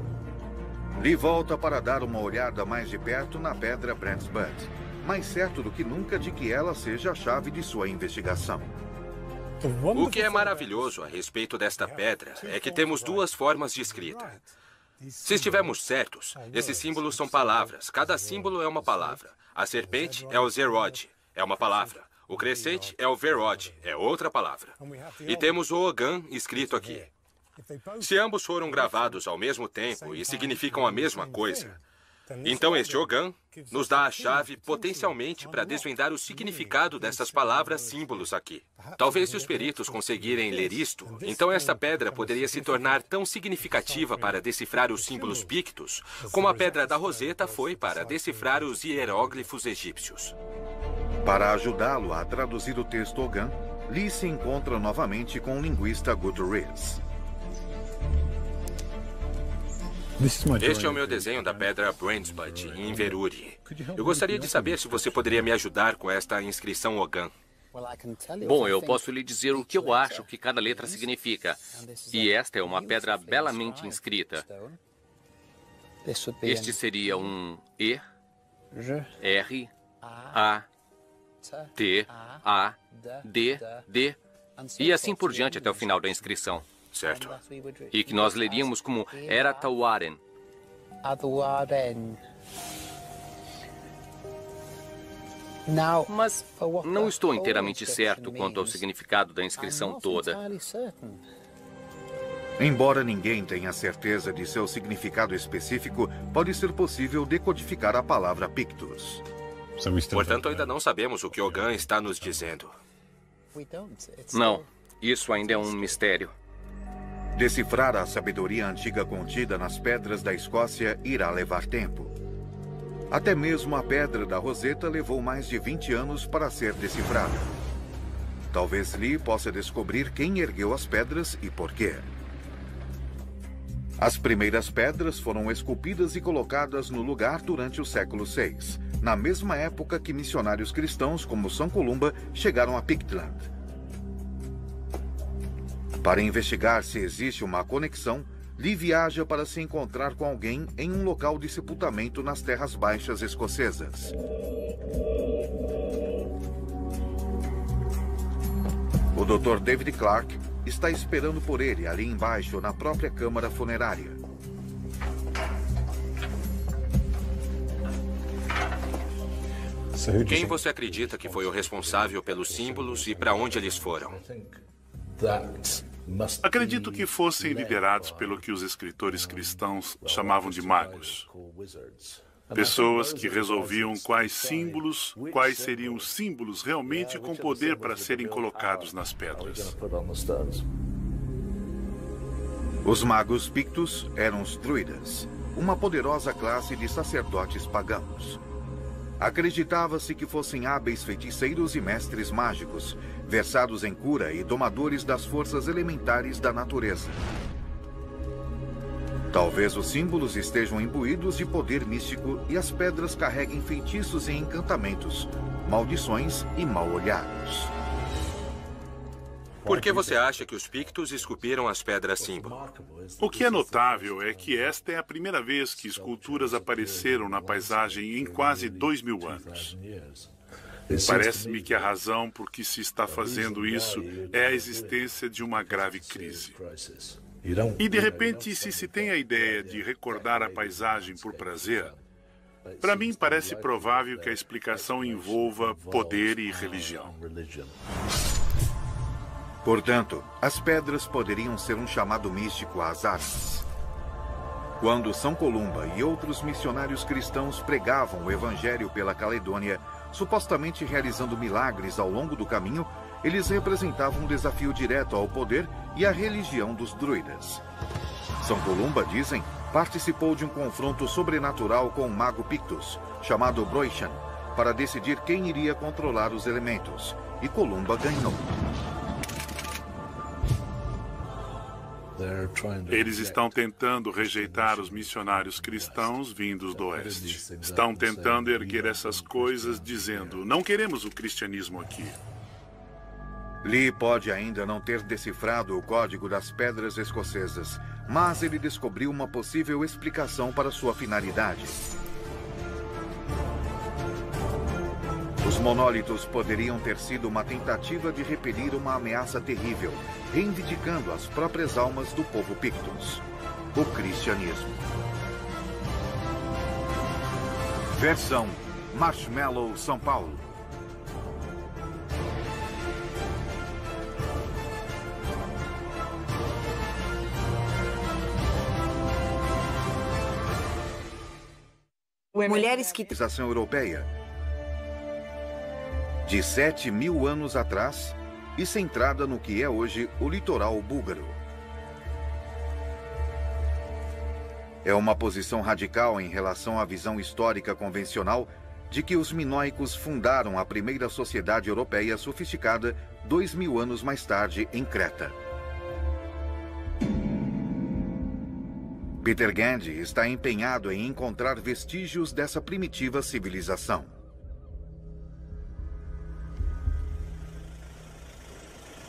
Lee volta para dar uma olhada mais de perto na pedra Brent's Butt, mais certo do que nunca de que ela seja a chave de sua investigação. O que é maravilhoso a respeito desta pedra é que temos duas formas de escrita. Se estivermos certos, esses símbolos são palavras. Cada símbolo é uma palavra. A serpente é o Zerod, é uma palavra. O crescente é o Verod, é outra palavra. E temos o Ogan escrito aqui. Se ambos foram gravados ao mesmo tempo e significam a mesma coisa, então este Ogan nos dá a chave potencialmente para desvendar o significado dessas palavras símbolos aqui. Talvez se os peritos conseguirem ler isto, então esta pedra poderia se tornar tão significativa para decifrar os símbolos pictos, como a pedra da Roseta foi para decifrar os hieróglifos egípcios. Para ajudá-lo a traduzir o texto Ogham, Lee se encontra novamente com o linguista Gutierrez. Este é o meu desenho da pedra Brandsput, em Inverurie. Eu gostaria de saber se você poderia me ajudar com esta inscrição Ogham. Bom, eu posso lhe dizer o que eu acho que cada letra significa. E esta é uma pedra belamente inscrita. Este seria um E, R, A, T, A, D, D, e assim por diante até o final da inscrição. Certo. E que nós leríamos como Eratawaren. Mas não estou inteiramente certo quanto ao significado da inscrição toda. Embora ninguém tenha certeza de seu significado específico, pode ser possível decodificar a palavra Pictus. Portanto, ainda não sabemos o que Ogham está nos dizendo. Não, isso ainda é um mistério. Decifrar a sabedoria antiga contida nas pedras da Escócia irá levar tempo. Até mesmo a pedra da Roseta levou mais de 20 anos para ser decifrada. Talvez Lee possa descobrir quem ergueu as pedras e por quê. As primeiras pedras foram esculpidas e colocadas no lugar durante o século VI, na mesma época que missionários cristãos como São Columba chegaram a Pictland. Para investigar se existe uma conexão, Lee viaja para se encontrar com alguém em um local de sepultamento nas terras baixas escocesas. O Dr. David Clark está esperando por ele ali embaixo na própria câmara funerária. Quem você acredita que foi o responsável pelos símbolos e para onde eles foram? Acredito que fossem liderados pelo que os escritores cristãos chamavam de magos. Pessoas que resolviam quais seriam os símbolos realmente com poder para serem colocados nas pedras. Os magos Pictus eram os druidas, uma poderosa classe de sacerdotes pagãos. Acreditava-se que fossem hábeis feiticeiros e mestres mágicos, versados em cura e domadores das forças elementares da natureza. Talvez os símbolos estejam imbuídos de poder místico e as pedras carreguem feitiços e encantamentos, maldições e mal-olhados. Por que você acha que os Pictos esculpiram as pedras símbolo? O que é notável é que esta é a primeira vez que esculturas apareceram na paisagem em quase 2000 anos. Parece-me que a razão por que se está fazendo isso é a existência de uma grave crise. E, de repente, se tem a ideia de recordar a paisagem por prazer, para mim parece provável que a explicação envolva poder e religião. Portanto, as pedras poderiam ser um chamado místico às armas. Quando São Columba e outros missionários cristãos pregavam o evangelho pela Caledônia, supostamente realizando milagres ao longo do caminho, eles representavam um desafio direto ao poder e à religião dos druidas. São Columba, dizem, participou de um confronto sobrenatural com um mago Pictus, chamado Broichan, para decidir quem iria controlar os elementos, e Columba ganhou. Eles estão tentando rejeitar os missionários cristãos vindos do Oeste. Estão tentando erguer essas coisas, dizendo, não queremos o cristianismo aqui. Lee pode ainda não ter decifrado o código das pedras escocesas, mas ele descobriu uma possível explicação para sua finalidade. Os monólitos poderiam ter sido uma tentativa de repelir uma ameaça terrível, reivindicando as próprias almas do povo Pictus, o cristianismo. Versão Marshmallow São Paulo. Mulheres que... Civilização europeia de 7.000 anos atrás e centrada no que é hoje o litoral búlgaro. É uma posição radical em relação à visão histórica convencional de que os minoicos fundaram a primeira sociedade europeia sofisticada 2000 anos mais tarde em Creta. Peter Gandy está empenhado em encontrar vestígios dessa primitiva civilização.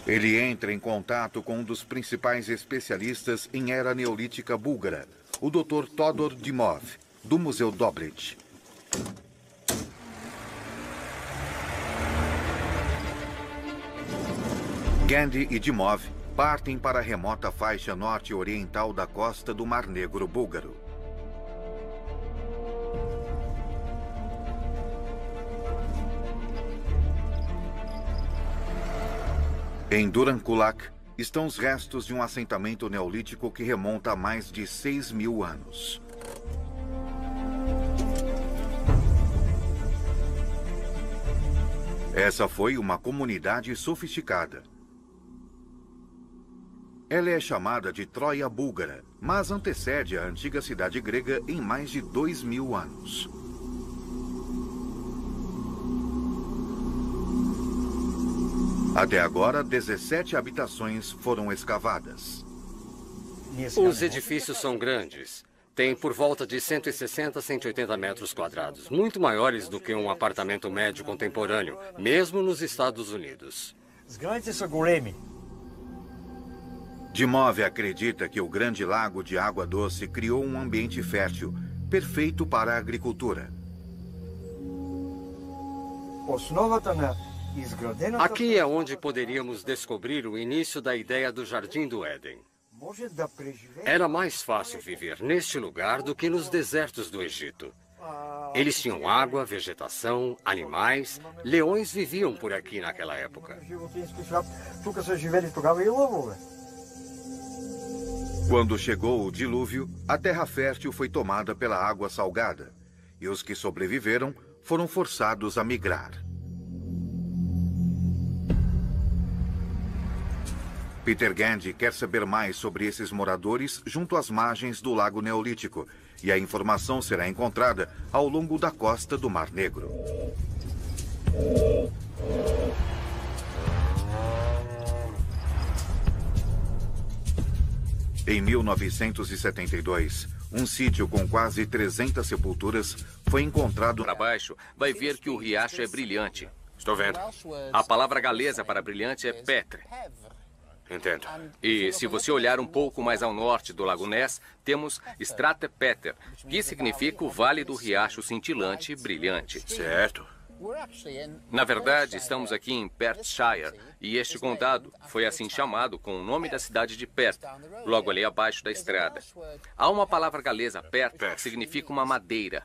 Ele entra em contato com um dos principais especialistas em era neolítica búlgara, o Dr. Todor Dimov, do Museu Dobridge. Gandy e Dimov partem para a remota faixa norte-oriental da costa do Mar Negro búlgaro. Em Durankulak estão os restos de um assentamento neolítico que remonta a mais de 6.000 anos. Essa foi uma comunidade sofisticada. Ela é chamada de Troia búlgara, mas antecede a antiga cidade grega em mais de 2.000 anos. Até agora, 17 habitações foram escavadas. Os edifícios são grandes. Tem por volta de 160 a 180 metros quadrados, muito maiores do que um apartamento médio contemporâneo, mesmo nos Estados Unidos. Dimov acredita que o Grande Lago de Água Doce criou um ambiente fértil, perfeito para a agricultura. Aqui é onde poderíamos descobrir o início da ideia do Jardim do Éden. Era mais fácil viver neste lugar do que nos desertos do Egito. Eles tinham água, vegetação, animais. Leões viviam por aqui naquela época. Quando chegou o dilúvio, a terra fértil foi tomada pela água salgada, e os que sobreviveram foram forçados a migrar. Peter Gandy quer saber mais sobre esses moradores junto às margens do Lago Neolítico, e a informação será encontrada ao longo da costa do Mar Negro. Em 1972, um sítio com quase 300 sepulturas foi encontrado... Para baixo, vai ver que o riacho é brilhante. Estou vendo. A palavra galesa para brilhante é petre. Entendo. E se você olhar um pouco mais ao norte do Lago Ness, temos Strate Peter, que significa o Vale do Riacho Cintilante e Brilhante. Certo. Na verdade, estamos aqui em Perthshire, e este condado foi assim chamado com o nome da cidade de Perth, logo ali abaixo da estrada. Há uma palavra galesa, Perth, que significa uma madeira.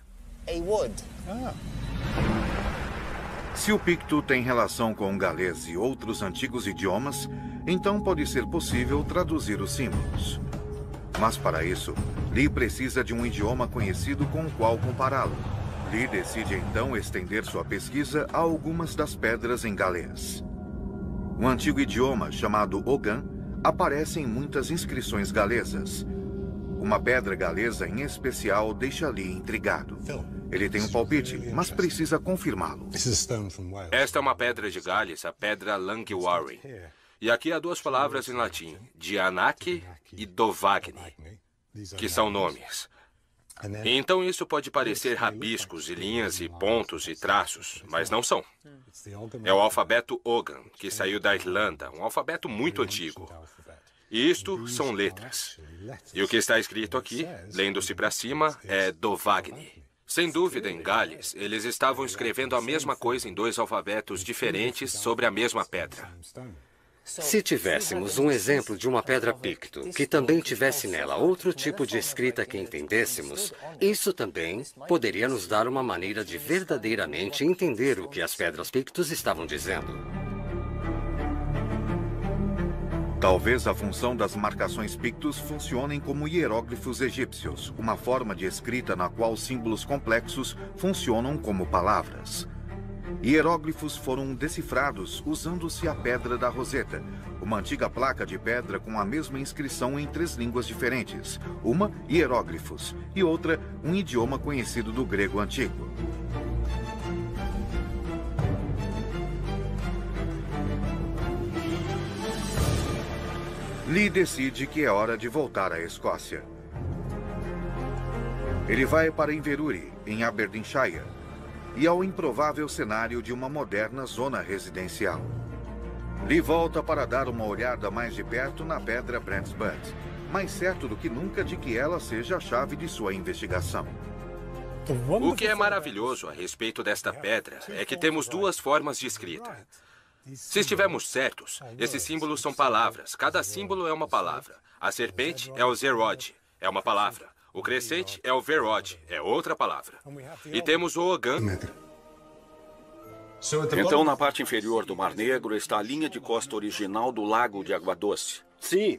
Se o picto tem relação com o galês e outros antigos idiomas, então pode ser possível traduzir os símbolos. Mas para isso, Lee precisa de um idioma conhecido com o qual compará-lo. Lee decide então estender sua pesquisa a algumas das pedras em galês. Um antigo idioma chamado Ogan aparece em muitas inscrições galesas. Uma pedra galesa em especial deixa Lee intrigado. Ele tem um palpite, mas precisa confirmá-lo. Esta é uma pedra de Gales, a pedra Langhwarren. E aqui há duas palavras em latim, Dianac e Dovagni, que são nomes. E então isso pode parecer rabiscos e linhas e pontos e traços, mas não são. É o alfabeto Ogan, que saiu da Irlanda, um alfabeto muito antigo. E isto são letras. E o que está escrito aqui, lendo-se para cima, é Dovagni. Sem dúvida, em Gales, eles estavam escrevendo a mesma coisa em dois alfabetos diferentes sobre a mesma pedra. Se tivéssemos um exemplo de uma pedra picto, que também tivesse nela outro tipo de escrita que entendêssemos, isso também poderia nos dar uma maneira de verdadeiramente entender o que as pedras pictos estavam dizendo. Talvez a função das marcações pictos funcionem como hieróglifos egípcios, uma forma de escrita na qual símbolos complexos funcionam como palavras. Hieróglifos foram decifrados usando-se a Pedra da Roseta, uma antiga placa de pedra com a mesma inscrição em 3 línguas diferentes, uma hieróglifos e outra um idioma conhecido do grego antigo. Lee decide que é hora de voltar à Escócia. Ele vai para Inverurie, em Aberdeenshire, e ao improvável cenário de uma moderna zona residencial. Lee volta para dar uma olhada mais de perto na pedra Brant's Butt, mais certo do que nunca de que ela seja a chave de sua investigação. O que é maravilhoso a respeito desta pedra é que temos duas formas de escrita. Se estivermos certos, esses símbolos são palavras. Cada símbolo é uma palavra. A serpente é o Zerod, é uma palavra. O crescente é o Verod, é outra palavra. E temos o Ogan. Então, na parte inferior do Mar Negro está a linha de costa original do Lago de Água Doce. Sim.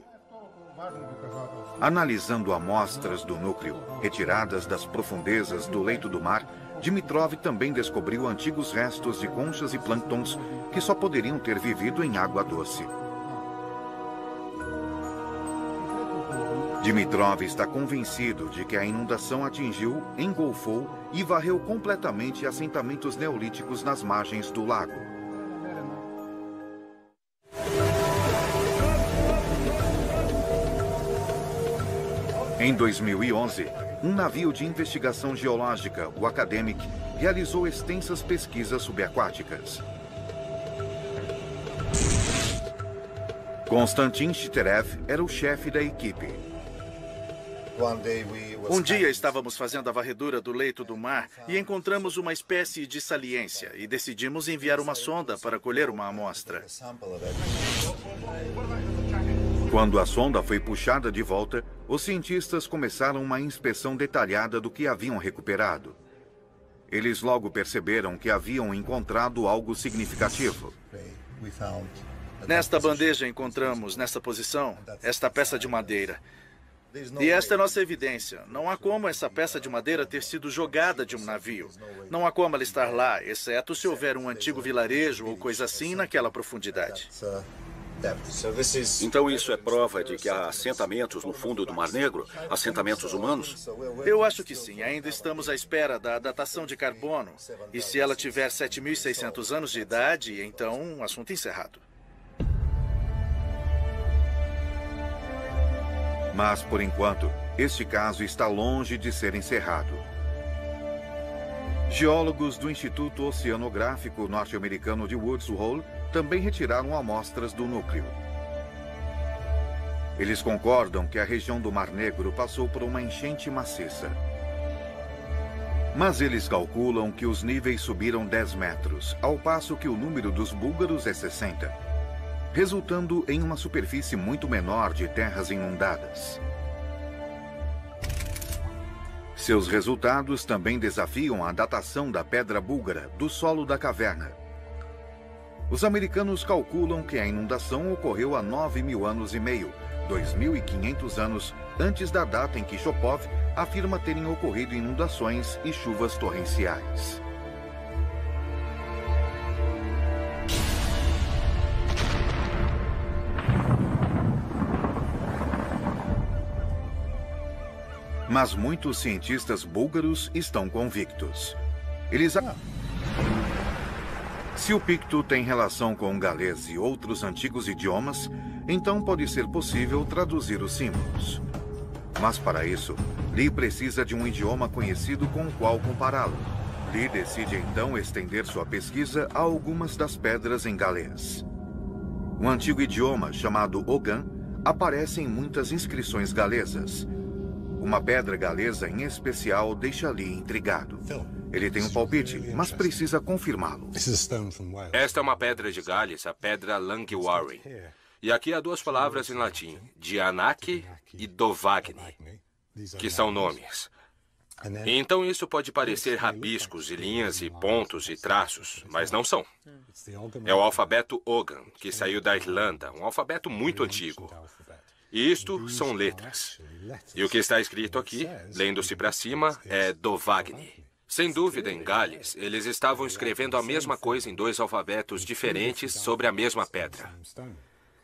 Analisando amostras do núcleo, retiradas das profundezas do leito do mar, Dimitrov também descobriu antigos restos de conchas e plânctons que só poderiam ter vivido em água doce. Dimitrov está convencido de que a inundação atingiu, engolfou e varreu completamente assentamentos neolíticos nas margens do lago. Em 2011, um navio de investigação geológica, o Academic, realizou extensas pesquisas subaquáticas. Konstantin Shiterev era o chefe da equipe. Um dia estávamos fazendo a varredura do leito do mar e encontramos uma espécie de saliência e decidimos enviar uma sonda para colher uma amostra. Quando a sonda foi puxada de volta, os cientistas começaram uma inspeção detalhada do que haviam recuperado. Eles logo perceberam que haviam encontrado algo significativo. Nesta bandeja encontramos, nessa posição, esta peça de madeira. E esta é nossa evidência. Não há como essa peça de madeira ter sido jogada de um navio. Não há como ela estar lá, exceto se houver um antigo vilarejo ou coisa assim naquela profundidade. Então isso é prova de que há assentamentos no fundo do Mar Negro? Assentamentos humanos? Eu acho que sim. Ainda estamos à espera da datação de carbono. E se ela tiver 7.600 anos de idade, então assunto encerrado. Mas, por enquanto, este caso está longe de ser encerrado. Geólogos do Instituto Oceanográfico norte-americano de Woods Hole também retiraram amostras do núcleo. Eles concordam que a região do Mar Negro passou por uma enchente maciça. Mas eles calculam que os níveis subiram 10 metros, ao passo que o número dos búlgaros é 60, resultando em uma superfície muito menor de terras inundadas. Seus resultados também desafiam a datação da pedra búlgara do solo da caverna. Os americanos calculam que a inundação ocorreu há 9.000 anos e meio, 2.500 anos antes da data em que Shopov afirma terem ocorrido inundações e chuvas torrenciais. Mas muitos cientistas búlgaros estão convictos. Se o picto tem relação com o galês e outros antigos idiomas, então pode ser possível traduzir os símbolos. Mas para isso, Lee precisa de um idioma conhecido com o qual compará-lo. Lee decide então estender sua pesquisa a algumas das pedras em galês. Um antigo idioma chamado Ogan aparece em muitas inscrições galesas. Uma pedra galesa em especial deixa Lee intrigado. Ele tem um palpite, mas precisa confirmá-lo. Esta é uma pedra de Gales, a pedra Langwarrin. E aqui há duas palavras em latim, Dianac e Dovagni, que são nomes. E então isso pode parecer rabiscos e linhas e pontos e traços, mas não são. É o alfabeto Ogan, que saiu da Irlanda, um alfabeto muito antigo. E isto são letras. E o que está escrito aqui, lendo-se para cima, é Dovagni. Sem dúvida, em Gales, eles estavam escrevendo a mesma coisa em dois alfabetos diferentes sobre a mesma pedra.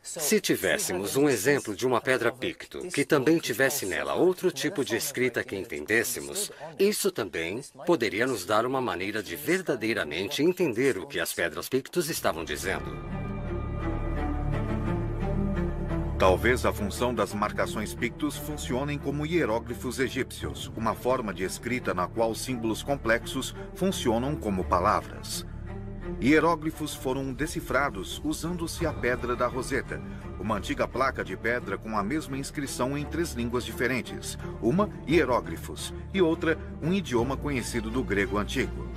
Se tivéssemos um exemplo de uma pedra picto, que também tivesse nela outro tipo de escrita que entendêssemos, isso também poderia nos dar uma maneira de verdadeiramente entender o que as pedras pictos estavam dizendo. Talvez a função das marcações pictos funcionem como hieróglifos egípcios, uma forma de escrita na qual símbolos complexos funcionam como palavras. Hieróglifos foram decifrados usando-se a Pedra da Roseta, uma antiga placa de pedra com a mesma inscrição em 3 línguas diferentes, uma hieróglifos e outra um idioma conhecido do grego antigo.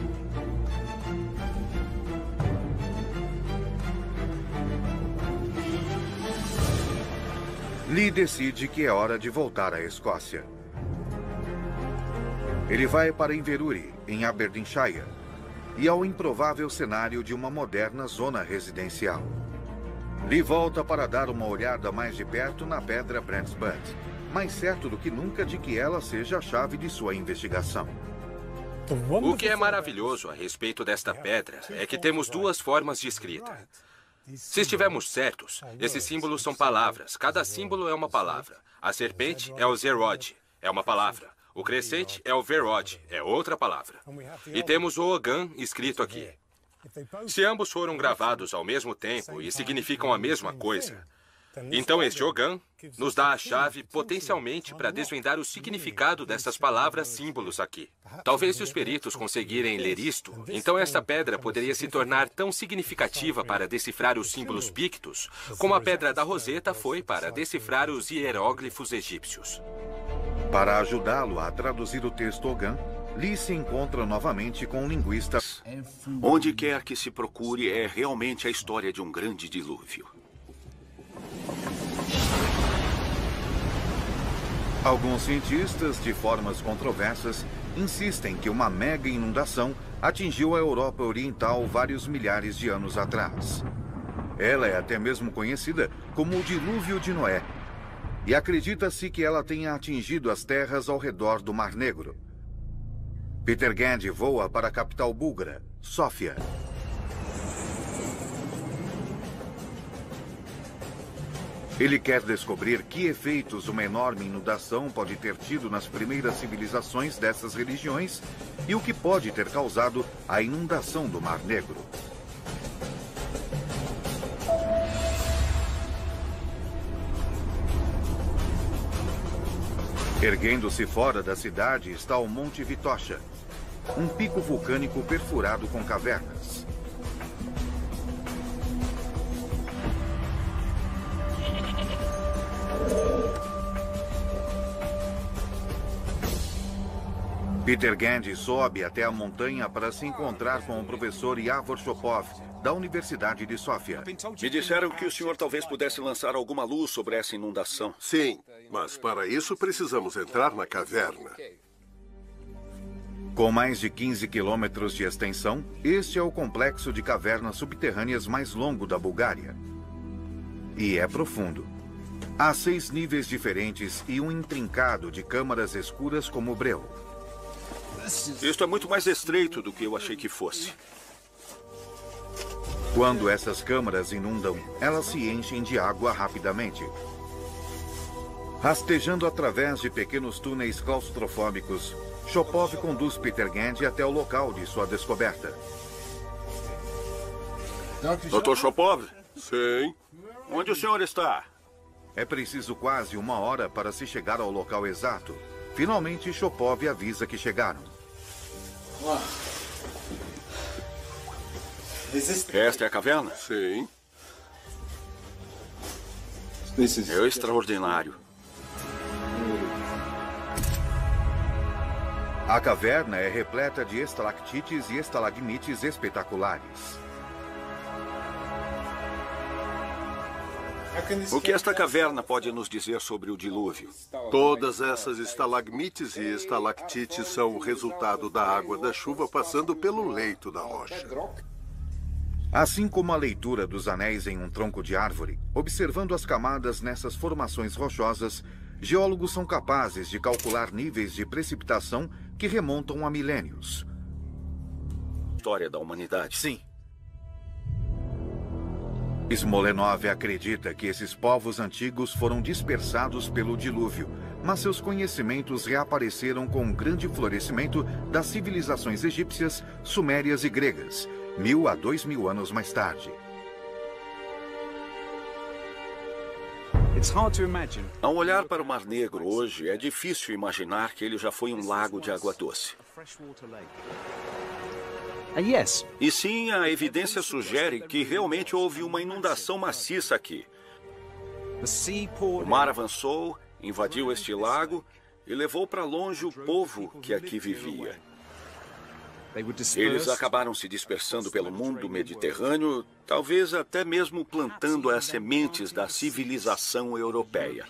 Lee decide que é hora de voltar à Escócia. Ele vai para Inverurie, em Aberdeenshire, e ao improvável cenário de uma moderna zona residencial. Lee volta para dar uma olhada mais de perto na pedra Brent's Butt, mais certo do que nunca de que ela seja a chave de sua investigação. O que é maravilhoso a respeito desta pedra é que temos 2 formas de escrita. Se estivermos certos, esses símbolos são palavras. Cada símbolo é uma palavra. A serpente é o Zerod, é uma palavra. O crescente é o Verod, é outra palavra. E temos o Ogan escrito aqui. Se ambos foram gravados ao mesmo tempo e significam a mesma coisa, então este Ogan nos dá a chave potencialmente para desvendar o significado dessas palavras símbolos aqui. Talvez se os peritos conseguirem ler isto, então esta pedra poderia se tornar tão significativa para decifrar os símbolos pictos, como a Pedra da Roseta foi para decifrar os hieróglifos egípcios. Para ajudá-lo a traduzir o texto Ogan, Lee se encontra novamente com linguistas. Onde quer que se procure é realmente a história de um grande dilúvio. Alguns cientistas, de formas controversas, insistem que uma mega inundação atingiu a Europa Oriental vários milhares de anos atrás. Ela é até mesmo conhecida como o Dilúvio de Noé, e acredita-se que ela tenha atingido as terras ao redor do Mar Negro. Peter Gandy voa para a capital búlgara, Sófia. Ele quer descobrir que efeitos uma enorme inundação pode ter tido nas primeiras civilizações dessas religiões e o que pode ter causado a inundação do Mar Negro. Erguendo-se fora da cidade está o Monte Vitocha, um pico vulcânico perfurado com cavernas. Peter Gandy sobe até a montanha para se encontrar com o professor Yavor Shopov, da Universidade de Sófia. Me disseram que o senhor talvez pudesse lançar alguma luz sobre essa inundação. Sim, mas para isso precisamos entrar na caverna. Com mais de 15 quilômetros de extensão, este é o complexo de cavernas subterrâneas mais longo da Bulgária. E é profundo. Há 6 níveis diferentes e um intrincado de câmaras escuras como o breu. Isto é muito mais estreito do que eu achei que fosse. Quando essas câmaras inundam, elas se enchem de água rapidamente. Rastejando através de pequenos túneis claustrofóbicos, Shopov conduz Peter Gandy até o local de sua descoberta. Dr. Shopov? Sim. Onde o senhor está? É preciso quase 1 hora para se chegar ao local exato. Finalmente, Shopov avisa que chegaram. Esta é a caverna? Sim. É extraordinário. A caverna é repleta de estalactites e estalagmites espetaculares. O que esta caverna pode nos dizer sobre o dilúvio? Todas essas estalagmites e estalactites são o resultado da água da chuva passando pelo leito da rocha. Assim como a leitura dos anéis em um tronco de árvore, observando as camadas nessas formações rochosas, geólogos são capazes de calcular níveis de precipitação que remontam a milênios. História da humanidade. Sim. Smolenov acredita que esses povos antigos foram dispersados pelo dilúvio, mas seus conhecimentos reapareceram com um grande florescimento das civilizações egípcias, sumérias e gregas, 1000 a 2000 anos mais tarde. Ao olhar para o Mar Negro hoje, é difícil imaginar que ele já foi um lago de água doce. E sim, a evidência sugere que realmente houve uma inundação maciça aqui. O mar avançou, invadiu este lago e levou para longe o povo que aqui vivia. Eles acabaram se dispersando pelo mundo mediterrâneo, talvez até mesmo plantando as sementes da civilização europeia.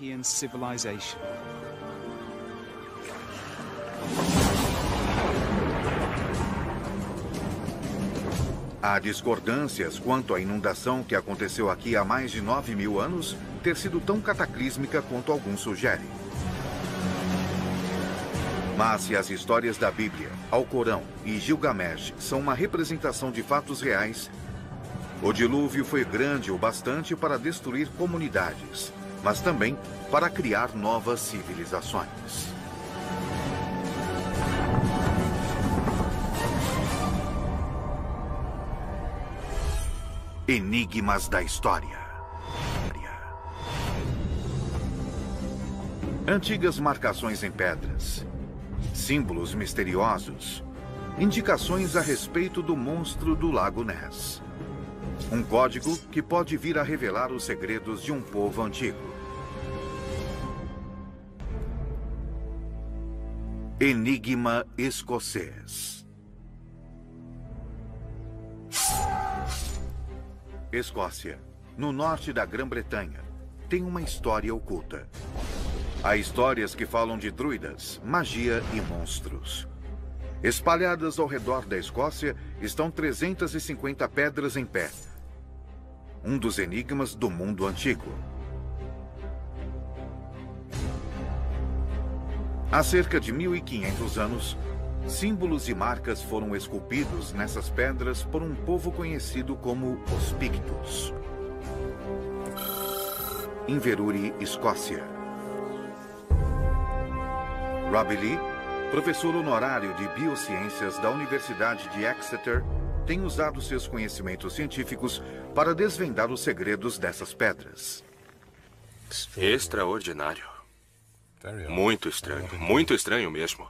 Há discordâncias quanto à inundação que aconteceu aqui há mais de 9.000 anos ter sido tão cataclísmica quanto alguns sugerem. Mas se as histórias da Bíblia, Alcorão e Gilgamesh são uma representação de fatos reais, o dilúvio foi grande o bastante para destruir comunidades, mas também para criar novas civilizações. Enigmas da história. Antigas marcações em pedras, símbolos misteriosos, indicações a respeito do monstro do Lago Ness. Um código que pode vir a revelar os segredos de um povo antigo. Enigma escocês. Escócia, no norte da Grã-Bretanha, tem uma história oculta. Há histórias que falam de druidas, magia e monstros. Espalhadas ao redor da Escócia estão 350 pedras em pé. Um dos enigmas do mundo antigo. Há cerca de 1.500 anos, símbolos e marcas foram esculpidos nessas pedras por um povo conhecido como os Pictos. Inverurie, Escócia. Robbie Lee, professor honorário de Biociências da Universidade de Exeter, tem usado seus conhecimentos científicos para desvendar os segredos dessas pedras. Extraordinário. Muito estranho mesmo.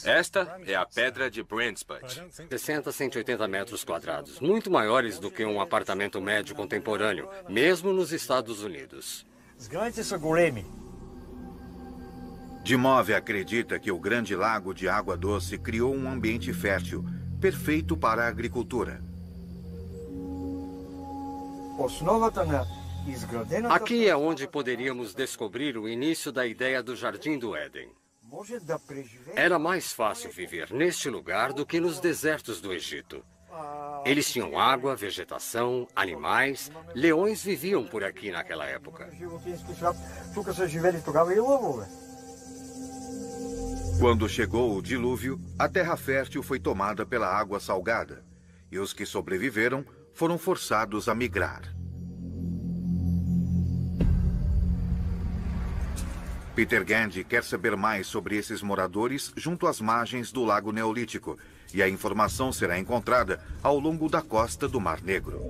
Esta é a pedra de Brandsput. 60 a 180 metros quadrados, muito maiores do que um apartamento médio contemporâneo, mesmo nos Estados Unidos. Dimove acredita que o Grande Lago de Água Doce criou um ambiente fértil, perfeito para a agricultura. Aqui é onde poderíamos descobrir o início da ideia do Jardim do Éden. Era mais fácil viver neste lugar do que nos desertos do Egito. Eles tinham água, vegetação, animais. Leões viviam por aqui naquela época. Quando chegou o dilúvio, a terra fértil foi tomada pela água salgada, e os que sobreviveram foram forçados a migrar. Peter Gandy quer saber mais sobre esses moradores junto às margens do Lago Neolítico, e a informação será encontrada ao longo da costa do Mar Negro.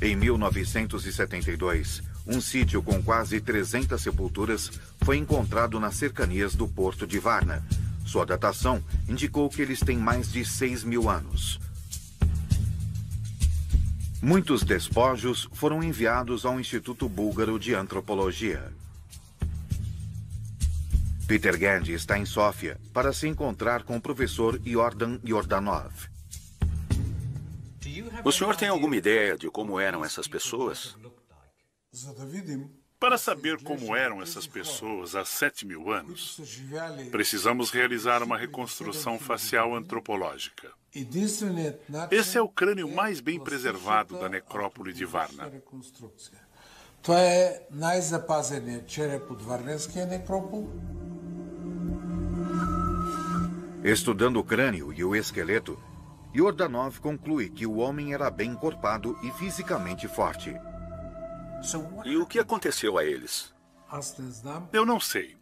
Em 1972, um sítio com quase 300 sepulturas foi encontrado nas cercanias do porto de Varna. Sua datação indicou que eles têm mais de 6.000 anos. Muitos despojos foram enviados ao Instituto Búlgaro de Antropologia. Peter Gandy está em Sófia para se encontrar com o professor Yordan Yordanov. O senhor tem alguma ideia de como eram essas pessoas? Para saber como eram essas pessoas há 7.000 anos, precisamos realizar uma reconstrução facial antropológica. Esse é o crânio mais bem preservado da necrópole de Varna. Estudando o crânio e o esqueleto, Yordanov conclui que o homem era bem encorpado e fisicamente forte. E o que aconteceu a eles? Eu não sei.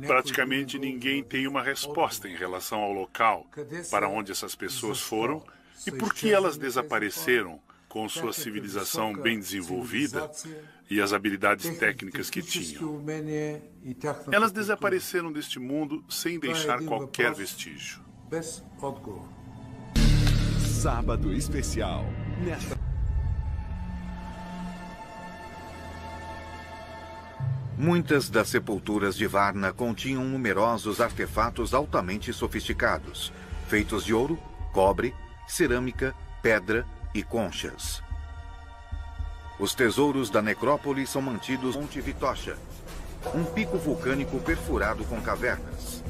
Praticamente ninguém tem uma resposta em relação ao local para onde essas pessoas foram e por que elas desapareceram com sua civilização bem desenvolvida e as habilidades técnicas que tinham. Elas desapareceram deste mundo sem deixar qualquer vestígio. Sábado especial. Muitas das sepulturas de Varna continham numerosos artefatos altamente sofisticados, feitos de ouro, cobre, cerâmica, pedra e conchas. Os tesouros da necrópole são mantidos no Monte Vitosha, um pico vulcânico perfurado com cavernas.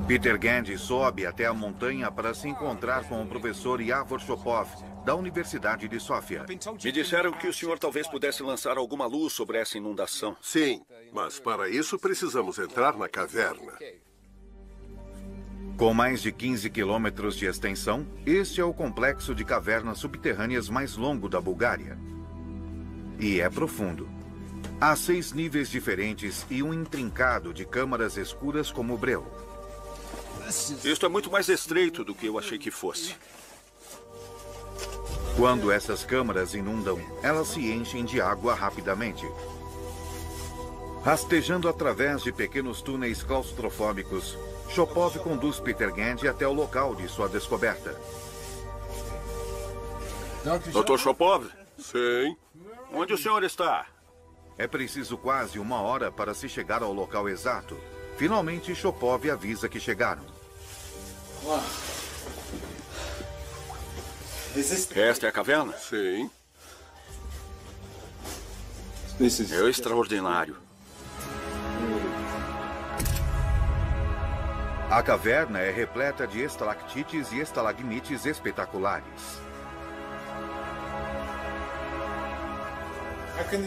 Peter Gandy sobe até a montanha para se encontrar com o professor Yavor Shopov, da Universidade de Sófia. Me disseram que o senhor talvez pudesse lançar alguma luz sobre essa inundação. Sim, mas para isso precisamos entrar na caverna. Com mais de 15 quilômetros de extensão, este é o complexo de cavernas subterrâneas mais longo da Bulgária. E é profundo. Há 6 níveis diferentes e um intrincado de câmaras escuras como breu. Isto é muito mais estreito do que eu achei que fosse. Quando essas câmaras inundam, elas se enchem de água rapidamente. Rastejando através de pequenos túneis claustrofóbicos, Shopov conduz Peter Gandy até o local de sua descoberta. Dr. Shopov? Sim. Onde o senhor está? É preciso quase 1 hora para se chegar ao local exato. Finalmente, Shopov avisa que chegaram. Esta é a caverna? Sim. É extraordinário. A caverna é repleta de estalactites e estalagmites espetaculares.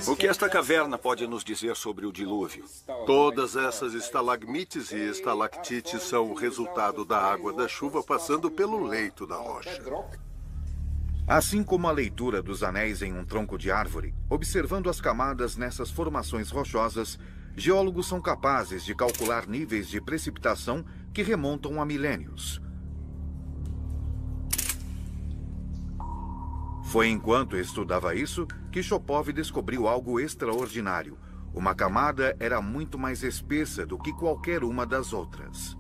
O que esta caverna pode nos dizer sobre o dilúvio? Todas essas estalagmites e estalactites são o resultado da água da chuva passando pelo leito da rocha. Assim como a leitura dos anéis em um tronco de árvore, observando as camadas nessas formações rochosas, geólogos são capazes de calcular níveis de precipitação que remontam a milênios. Foi enquanto estudava isso que Shopov descobriu algo extraordinário. Uma camada era muito mais espessa do que qualquer uma das outras.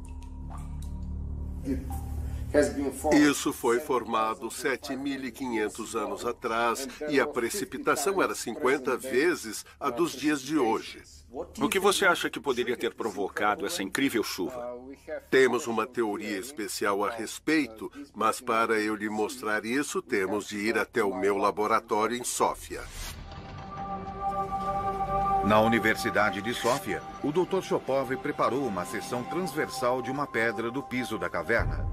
Isso foi formado 7.500 anos atrás e a precipitação era 50 vezes a dos dias de hoje. O que você acha que poderia ter provocado essa incrível chuva? Temos uma teoria especial a respeito, mas para eu lhe mostrar isso, temos de ir até o meu laboratório em Sófia. Na Universidade de Sófia, o Dr. Shopov preparou uma seção transversal de uma pedra do piso da caverna.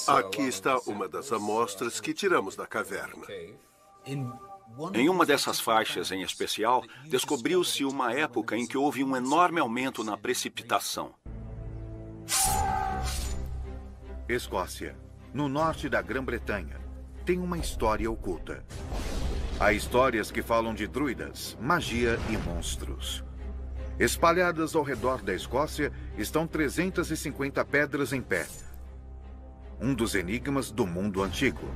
Aqui está uma das amostras que tiramos da caverna. Em uma dessas faixas em especial, descobriu-se uma época em que houve um enorme aumento na precipitação. Escócia, no norte da Grã-Bretanha, tem uma história oculta. Há histórias que falam de druidas, magia e monstros. Espalhadas ao redor da Escócia estão 350 pedras em pé. Um dos enigmas do mundo antigo.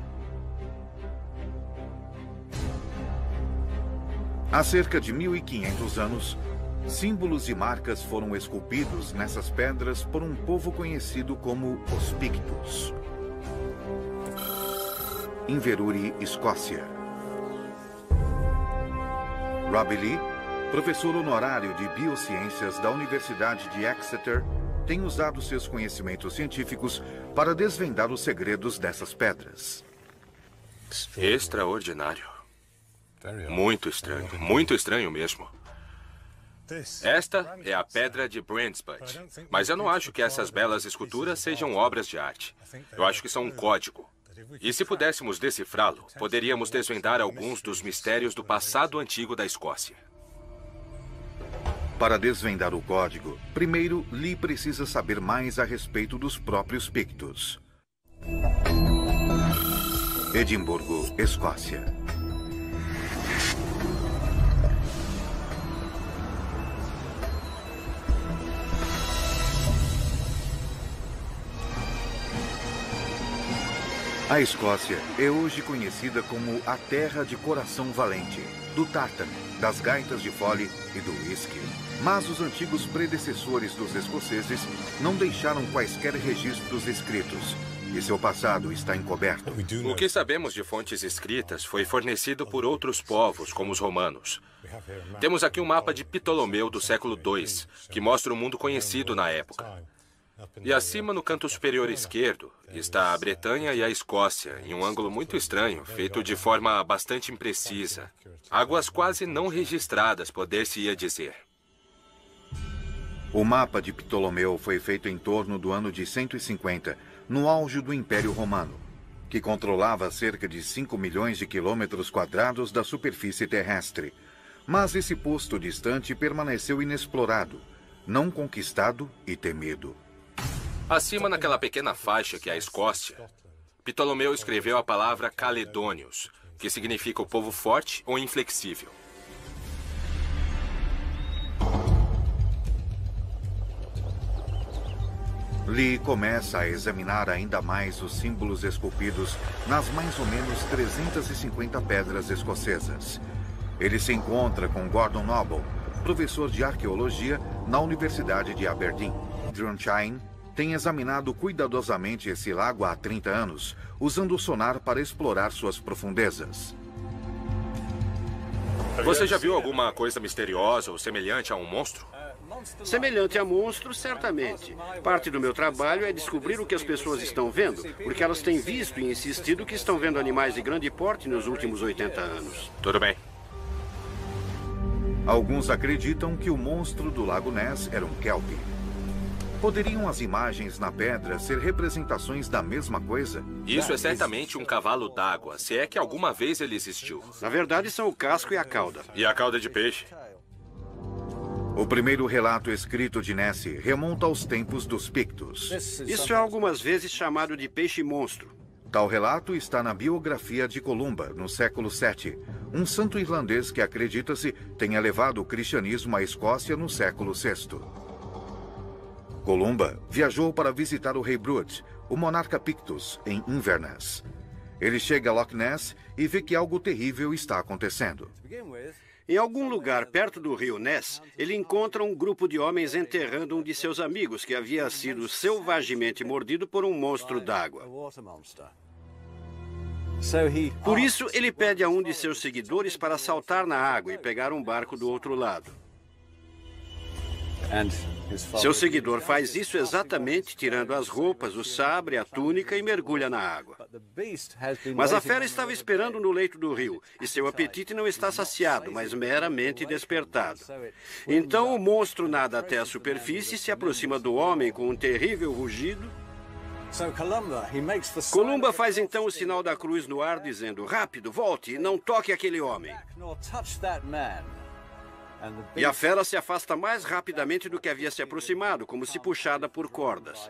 Há cerca de 1.500 anos, símbolos e marcas foram esculpidos nessas pedras por um povo conhecido como os Pictos. Inverurie, Escócia. Robbie Lee, professor honorário de Biociências da Universidade de Exeter, tem usado seus conhecimentos científicos para desvendar os segredos dessas pedras. Extraordinário. Muito estranho mesmo. Esta é a pedra de Brandsbutt, mas eu não acho que essas belas esculturas sejam obras de arte. Eu acho que são um código. E se pudéssemos decifrá-lo, poderíamos desvendar alguns dos mistérios do passado antigo da Escócia. Para desvendar o código, primeiro Lee precisa saber mais a respeito dos próprios Pictos. Edimburgo, Escócia. A Escócia é hoje conhecida como a terra de coração valente, do tártaro, das gaitas de fole e do uísque. Mas os antigos predecessores dos escoceses não deixaram quaisquer registros escritos, e seu passado está encoberto. O que sabemos de fontes escritas foi fornecido por outros povos, como os romanos. Temos aqui um mapa de Ptolomeu do século II, que mostra o mundo conhecido na época. E acima, no canto superior esquerdo, está a Bretanha e a Escócia, em um ângulo muito estranho, feito de forma bastante imprecisa. Águas quase não registradas, poder-se-ia dizer. O mapa de Ptolomeu foi feito em torno do ano de 150, no auge do Império Romano, que controlava cerca de 5 milhões de quilômetros quadrados da superfície terrestre. Mas esse posto distante permaneceu inexplorado, não conquistado e temido. Acima, naquela pequena faixa que é a Escócia, Ptolomeu escreveu a palavra Caledônios, que significa o povo forte ou inflexível. Lee começa a examinar ainda mais os símbolos esculpidos nas mais ou menos 350 pedras escocesas. Ele se encontra com Gordon Noble, professor de arqueologia na Universidade de Aberdeen. Drumchine tem examinado cuidadosamente esse lago há 30 anos, usando o sonar para explorar suas profundezas. Você já viu alguma coisa misteriosa ou semelhante a um monstro? Semelhante a monstro, certamente. Parte do meu trabalho é descobrir o que as pessoas estão vendo, porque elas têm visto e insistido que estão vendo animais de grande porte nos últimos 80 anos. Tudo bem. Alguns acreditam que o monstro do Lago Ness era um kelp. Poderiam as imagens na pedra ser representações da mesma coisa? Isso é certamente um cavalo d'água, se é que alguma vez ele existiu. Na verdade, são o casco e a cauda. E a cauda de peixe? O primeiro relato escrito de Nessie remonta aos tempos dos Pictos. Isso é algumas vezes chamado de peixe-monstro. Tal relato está na biografia de Columba, no século VII, um santo irlandês que acredita-se tenha levado o cristianismo à Escócia no século VI. Columba viajou para visitar o rei Brut, o monarca Pictus, em Inverness. Ele chega a Loch Ness e vê que algo terrível está acontecendo. Em algum lugar perto do rio Ness, ele encontra um grupo de homens enterrando um de seus amigos que havia sido selvagemente mordido por um monstro d'água. Por isso, ele pede a um de seus seguidores para saltar na água e pegar um barco do outro lado. Seu seguidor faz isso exatamente tirando as roupas, o sabre, a túnica e mergulha na água. Mas a fera estava esperando no leito do rio, e seu apetite não está saciado, mas meramente despertado. Então o monstro nada até a superfície e se aproxima do homem com um terrível rugido. Columba faz então o sinal da cruz no ar, dizendo: rápido, volte e não toque aquele homem. E a fera se afasta mais rapidamente do que havia se aproximado, como se puxada por cordas.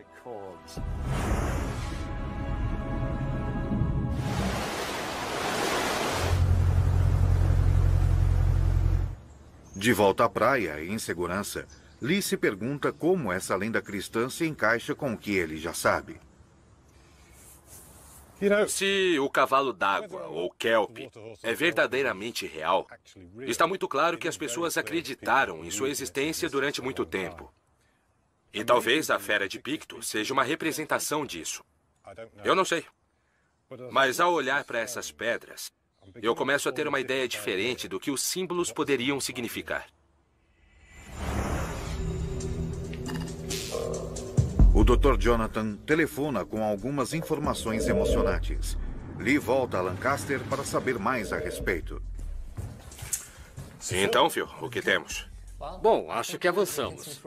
De volta à praia e em segurança, Lee se pergunta como essa lenda cristã se encaixa com o que ele já sabe. Se o cavalo d'água, ou kelp, é verdadeiramente real, está muito claro que as pessoas acreditaram em sua existência durante muito tempo. E talvez a fera de Picto seja uma representação disso. Eu não sei. Mas ao olhar para essas pedras, eu começo a ter uma ideia diferente do que os símbolos poderiam significar. O Dr. Jonathan telefona com algumas informações emocionantes. Lee volta a Lancaster para saber mais a respeito. Então, Phil, o que temos? Bom, acho que avançamos.